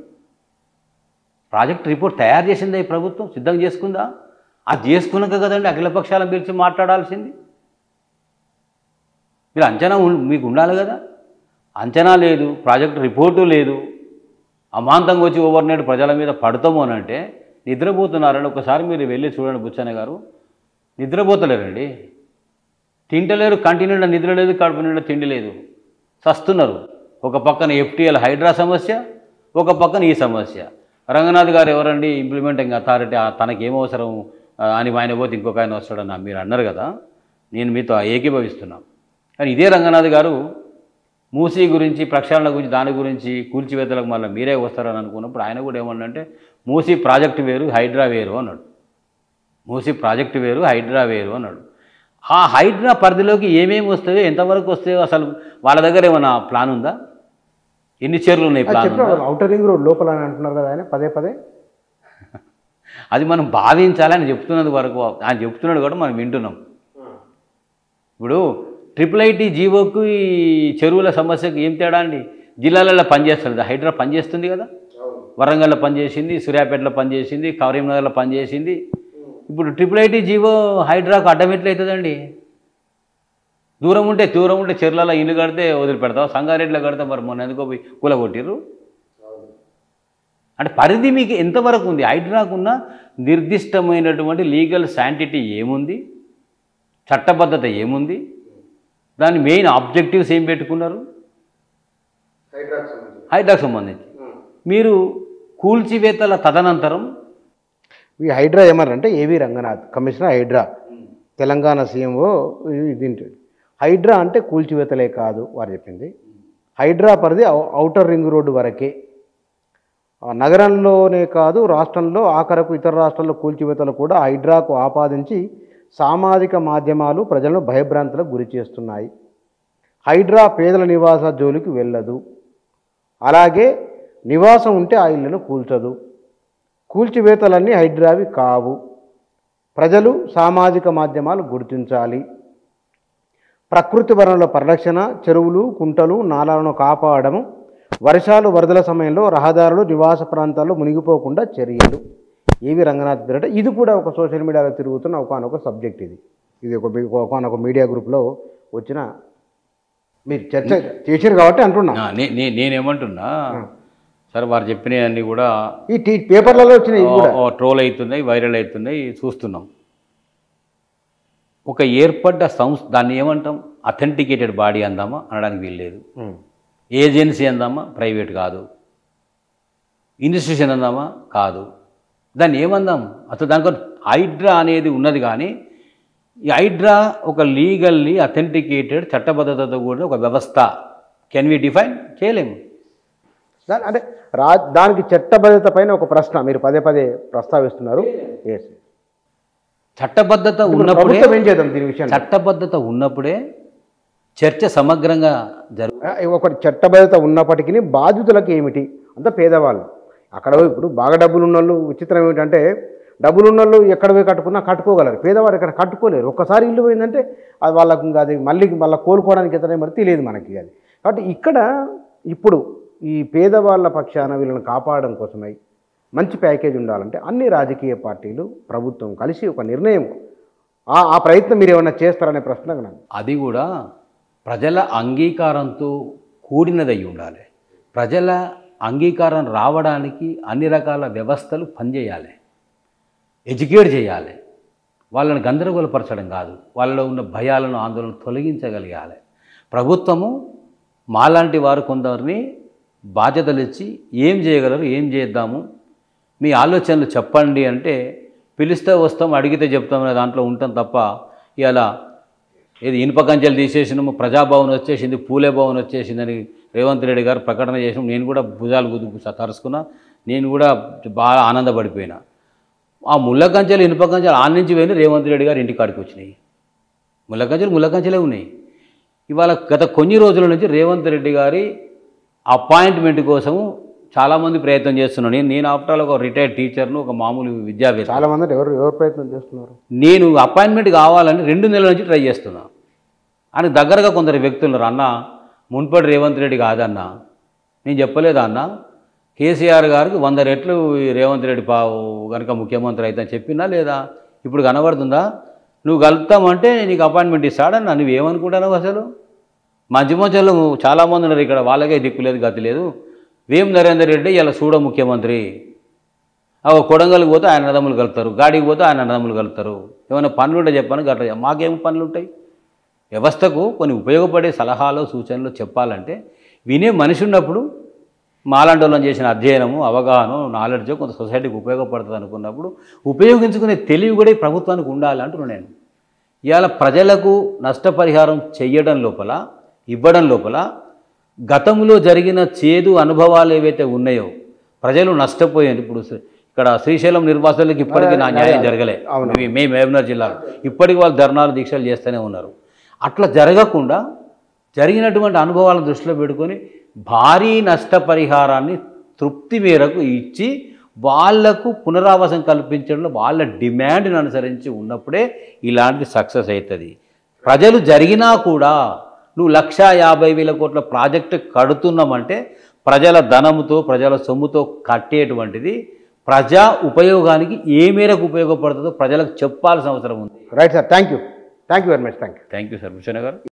ప్రాజెక్ట్ రిపోర్ట్ తయారు చేసిందా ఈ ప్రభుత్వం? సిద్ధం చేసుకుందా? అది చేసుకున్నాక కదండి అఖిలపక్షాలను పిలిచి మాట్లాడాల్సింది. మీరు అంచనా మీకు ఉండాలి కదా. అంచనా లేదు, ప్రాజెక్ట్ రిపోర్టు లేదు. అమాంతంగా వచ్చి ఓవర్నైట్ ప్రజల మీద పడతాము అని అంటే నిద్రపోతున్నారండి. ఒకసారి మీరు వెళ్ళి చూడండి బుచ్చన్న గారు, నిద్రపోతలేరండి. తింటలేరు, కంటి నిండా నిద్ర లేదు, కడుపు నిండా తిండి లేదు, చస్తున్నారు. ఒక పక్కన FTL హైడ్రా సమస్య, ఒక పక్కన ఈ సమస్య. రంగనాథ్ గారు ఎవరండి ఇంప్లిమెంటింగ్ అథారిటీ, తనకేం అవసరం అని ఆయన పోతే ఇంకొక ఆయన వస్తాడన్న మీరు అన్నారు కదా, నేను మీతో ఏకీభవిస్తున్నాను. కానీ ఇదే రంగనాథ్ గారు మూసీ గురించి, ప్రక్షాళన గురించి, దాని గురించి కూల్చివేతలకు మళ్ళీ మీరే వస్తారని అనుకున్నప్పుడు ఆయన కూడా ఏమన్నాడంటే మూసీ ప్రాజెక్టు వేరు, హైడ్రా వేరు అన్నాడు. మూసీ ప్రాజెక్టు వేరు, హైడ్రా వేరు అన్నాడు. ఆ హైడ్రా పరిధిలోకి ఏమేమి వస్తాయో, ఎంతవరకు వస్తాయో అసలు వాళ్ళ దగ్గర ఏమైనా ప్లాన్ ఉందా? ఎన్ని చీరలు ఉన్నాయి ప్లాన్? ఔటర్ రింగ్ రోడ్ లోపల అని అంటున్నారు కదా ఆయన పదే పదే. అది మనం భావించాలని చెప్తున్నది వరకు ఆయన చెప్తున్నాడు కూడా మనం వింటున్నాం. ఇప్పుడు IIIT జీవోకు ఈ చెరువుల సమస్యకు ఏం తేడా అండి? జిల్లాలలో పనిచేస్తుంది, హైడ్రా పనిచేస్తుంది కదా. వరంగల్లో పనిచేసింది, సూర్యాపేటలో పనిచేసింది, కరీంనగర్లో పనిచేసింది. ఇప్పుడు IIIT జీవో హైడ్రాకు అడ్డం ఎట్లయితుందండి? దూరం ఉంటే చెర్లలో ఇల్లు కడితే వదిలిపెడతావు, సంగారెడ్డిలో కడితే మరి మొన్న ఎందుకో పోయి కూలగొట్టిర్రు. అంటే పరిధి మీకు ఎంతవరకు ఉంది? హైడ్రాకున్న నిర్దిష్టమైనటువంటి లీగల్ శాంటిటీ ఏముంది, చట్టబద్ధత ఏముంది, దాని మెయిన్ ఆబ్జెక్టివ్స్ ఏం పెట్టుకున్నారు హైడ్రాకు సంబంధించి? మీరు కూల్చివేతల తదనంతరం ఈ హైడ్రా ఏమన్నారంటే ఏవి రంగనాథ్ కమిషనర్ హైడ్రా, తెలంగాణ సీఎంఓ దీంట్లో హైడ్రా అంటే కూల్చివేతలే కాదు వారు చెప్పింది. హైడ్రా పరిధి ఔటర్ రింగ్ రోడ్డు వరకే, నగరంలోనే కాదు రాష్ట్రంలో ఆఖరకు ఇతర రాష్ట్రాల్లో కూల్చివేతలు కూడా హైడ్రాకు ఆపాదించి సామాజిక మాధ్యమాలు ప్రజలను భయభ్రాంతులకు గురి చేస్తున్నాయి. హైడ్రా పేదల నివాస జోలికి వెళ్ళదు, అలాగే నివాసం ఉంటే ఆ ఇళ్లను కూల్చదు. కూల్చివేతలన్నీ హైడ్రావి కావు. ప్రజలు సామాజిక మాధ్యమాలు గుర్తించాలి. ప్రకృతి వనరుల పరిరక్షణ, చెరువులు, కుంటలు, నాలాలను కాపాడము, వర్షాలు వరదల సమయంలో రహదారులు, నివాస ప్రాంతాల్లో మునిగిపోకుండా చర్యలు. ఏవి రంగనాథ్ పేరట. ఇది కూడా ఒక సోషల్ మీడియాలో తిరుగుతున్న ఒకనొక సబ్జెక్ట్. ఇది ఒకనొక మీడియా గ్రూప్లో వచ్చిన మీరు చర్చ చేశారు కాబట్టి అంటున్నా. నేనేమంటున్నా సరే, వారు చెప్పినవన్నీ కూడా ఈ పేపర్లలో వచ్చినాయి, ట్రోల్ అవుతున్నాయి, వైరల్ అవుతున్నాయి, చూస్తున్నాం. ఒక ఏర్పడ్డ సంస్థ, దాన్ని ఏమంటాం? అథెంటికేటెడ్ బాడీ అందామా? అనడానికి వీల్లేదు. ఏజెన్సీ అందామా? ప్రైవేట్ కాదు. ఇన్స్టిట్యూషన్ అందామా? కాదు. దాన్ని ఏమందాం? అసలు దానికి హైడ్రా అనేది ఉన్నది. కానీ ఈ హైడ్రా ఒక లీగల్లీ అథెంటికేటెడ్ చట్టబద్ధతతో కూడిన ఒక వ్యవస్థ. Can we define? చేయలేము. అంటే దానికి చట్టబద్ధత పైన ఒక ప్రశ్న మీరు పదే పదే ప్రస్తావిస్తున్నారు. చట్టబద్ధత ఉన్నప్పుడే ఏం చేద్దాం దీని విషయం? చట్టబద్ధత ఉన్నప్పుడే చర్చ సమగ్రంగా ఒక చట్టబద్ధత ఉన్నప్పటికీ బాధితులకు ఏమిటి? అంత పేదవాళ్ళు అక్కడ ఇప్పుడు బాగా డబ్బులు ఉన్నోళ్ళు. విచిత్రం ఏమిటంటే డబ్బులు ఉన్నోళ్ళు ఎక్కడ పోయి కట్టుకున్నా కట్టుకోగలరు, పేదవాడు ఇక్కడ కట్టుకోలేరు. ఒక్కసారి ఇల్లు పోయిందంటే అది వాళ్ళకు అది మళ్ళీ కోలుకోవడానికి ఎంత మరి తెలియదు మనకి. అది కాబట్టి ఇక్కడ ఇప్పుడు ఈ పేదవాళ్ళ పక్షాన వీళ్ళని కాపాడడం కోసమై మంచి ప్యాకేజ్ ఉండాలంటే అన్ని రాజకీయ పార్టీలు ప్రభుత్వం కలిసి ఒక నిర్ణయం ఆ ప్రయత్నం మీరు ఏమైనా చేస్తారనే ప్రశ్న నాకు. అది కూడా ప్రజల అంగీకారంతో కూడినది అయి ఉండాలి. ప్రజల అంగీకారం రావడానికి అన్ని రకాల వ్యవస్థలు పనిచేయాలి, ఎడ్యుకేట్ చేయాలి. వాళ్ళని గందరగోళపరచడం కాదు, వాళ్ళలో ఉన్న భయాలను ఆందోళన తొలగించగలగాలి. ప్రభుత్వము మాలాంటి వారు కొందరిని బాధ్యతలు ఇచ్చి ఏం చేయగలరు, ఏం చేద్దాము, మీ ఆలోచనలు చెప్పండి అంటే పిలిస్తే వస్తాం, అడిగితే చెప్తాం అనే దాంట్లో ఉంటాం తప్ప ఇలా ఏది ఇనుప కంచెలు తీసేసినాము, ప్రజాభవన్ వచ్చేసింది, పూలే భవన్ వచ్చేసిందని రేవంత్ రెడ్డి గారు ప్రకటన చేసినాం. నేను కూడా భుజాలు గుద్దు తరుచుకున్నా, నేను కూడా బాగా ఆనందపడిపోయినా. ఆ ముళ్ళ కంచెలు ఇనుప కంచెలు ఆ నుంచి పోయిన రేవంత్ రెడ్డి గారు ఇంటికాడికి వచ్చినాయి. ముళ్ళ కంచెలే ఉన్నాయి. ఇవాళ గత కొన్ని రోజుల నుంచి రేవంత్ రెడ్డి గారి అపాయింట్మెంట్ కోసము చాలామంది ప్రయత్నం చేస్తున్నాను. నేను ఆఫ్టర్ ఆల్ ఒక రిటైర్డ్ టీచర్ను, ఒక మామూలు విద్యావేత్త. చాలామంది ఎవరు ప్రయత్నం చేస్తున్నారు. నేను అపాయింట్మెంట్ కావాలని 2 నెలల నుంచి ట్రై చేస్తున్నా. అని దగ్గరగా కొందరు వ్యక్తులు అన్న మున్పటి రేవంత్ రెడ్డి కాదన్న, నేను చెప్పలేదా అన్న, కేసీఆర్ గారికి 100 రెట్లు రేవంత్ రెడ్డి కనుక ముఖ్యమంత్రి అయితే చెప్పినా లేదా, ఇప్పుడు కనబడుతుందా, నువ్వు కలుపుతామంటే నీకు అపాయింట్మెంట్ ఇస్తాడన్నా. నువ్వు ఏమనుకుంటున్నావు అసలు? మంచి మంచోళ్ళు చాలామంది ఉన్నారు ఇక్కడ, వాళ్ళకే దిక్కు లేదు గతి లేదు. వేం నరేందర్ రెడ్డి ఇలా చూడ ముఖ్యమంత్రి, కొడంగల్కి పోతే ఆయన అన్నదమ్ములు కలుపుతారు, గాడికి పోతే ఆయన అన్నదమ్ములు కలుపుతారు. ఏమైనా పనులు ఉంటే చెప్పాను గట్ల, మాకేం పనులు ఉంటాయి? వ్యవస్థకు కొన్ని ఉపయోగపడే సలహాలు సూచనలు చెప్పాలంటే వినే మనిషి ఉన్నప్పుడు, మాలాంటి వాళ్ళని చేసిన అధ్యయనము, అవగాహన, నాలెడ్జ్ కొంత సొసైటీకి ఉపయోగపడుతుంది అనుకున్నప్పుడు ఉపయోగించుకునే తెలివి కూడా ఈ ప్రభుత్వానికి ఉండాలి అంటున్నాను నేను. ఇవాళ ప్రజలకు నష్టపరిహారం చెయ్యడం లోపల, ఇవ్వడం లోపల గతంలో జరిగిన చేదు అనుభవాలు ఏవైతే ఉన్నాయో, ప్రజలు నష్టపోయారు. ఇప్పుడు ఇక్కడ శ్రీశైలం నిర్వాసులకు ఇప్పటికీ నా న్యాయం జరగలే. మేము మహబూబ్నగర్ జిల్లాలో ఇప్పటికీ వాళ్ళు ధర్నాలు దీక్షలు చేస్తూనే ఉన్నారు. అట్లా జరగకుండా జరిగినటువంటి అనుభవాలను దృష్టిలో పెట్టుకొని భారీ నష్టపరిహారాన్ని తృప్తి మేరకు ఇచ్చి వాళ్లకు పునరావాసం కల్పించడంలో వాళ్ళ డిమాండ్ని అనుసరించి ఉన్నప్పుడే ఇలాంటిది సక్సెస్ అవుతుంది. ప్రజలు జరిగినా కూడా నువ్వు 1,50,000 కోట్ల ప్రాజెక్టు కడుతున్నామంటే ప్రజల ధనముతో, ప్రజల సొమ్ముతో కట్టేటువంటిది ప్రజా ఉపయోగానికి ఏ మేరకు ఉపయోగపడుతుందో ప్రజలకు చెప్పాల్సిన అవసరం ఉంది. Right sir, thank you very much. Thank you sir భూషణ గారు.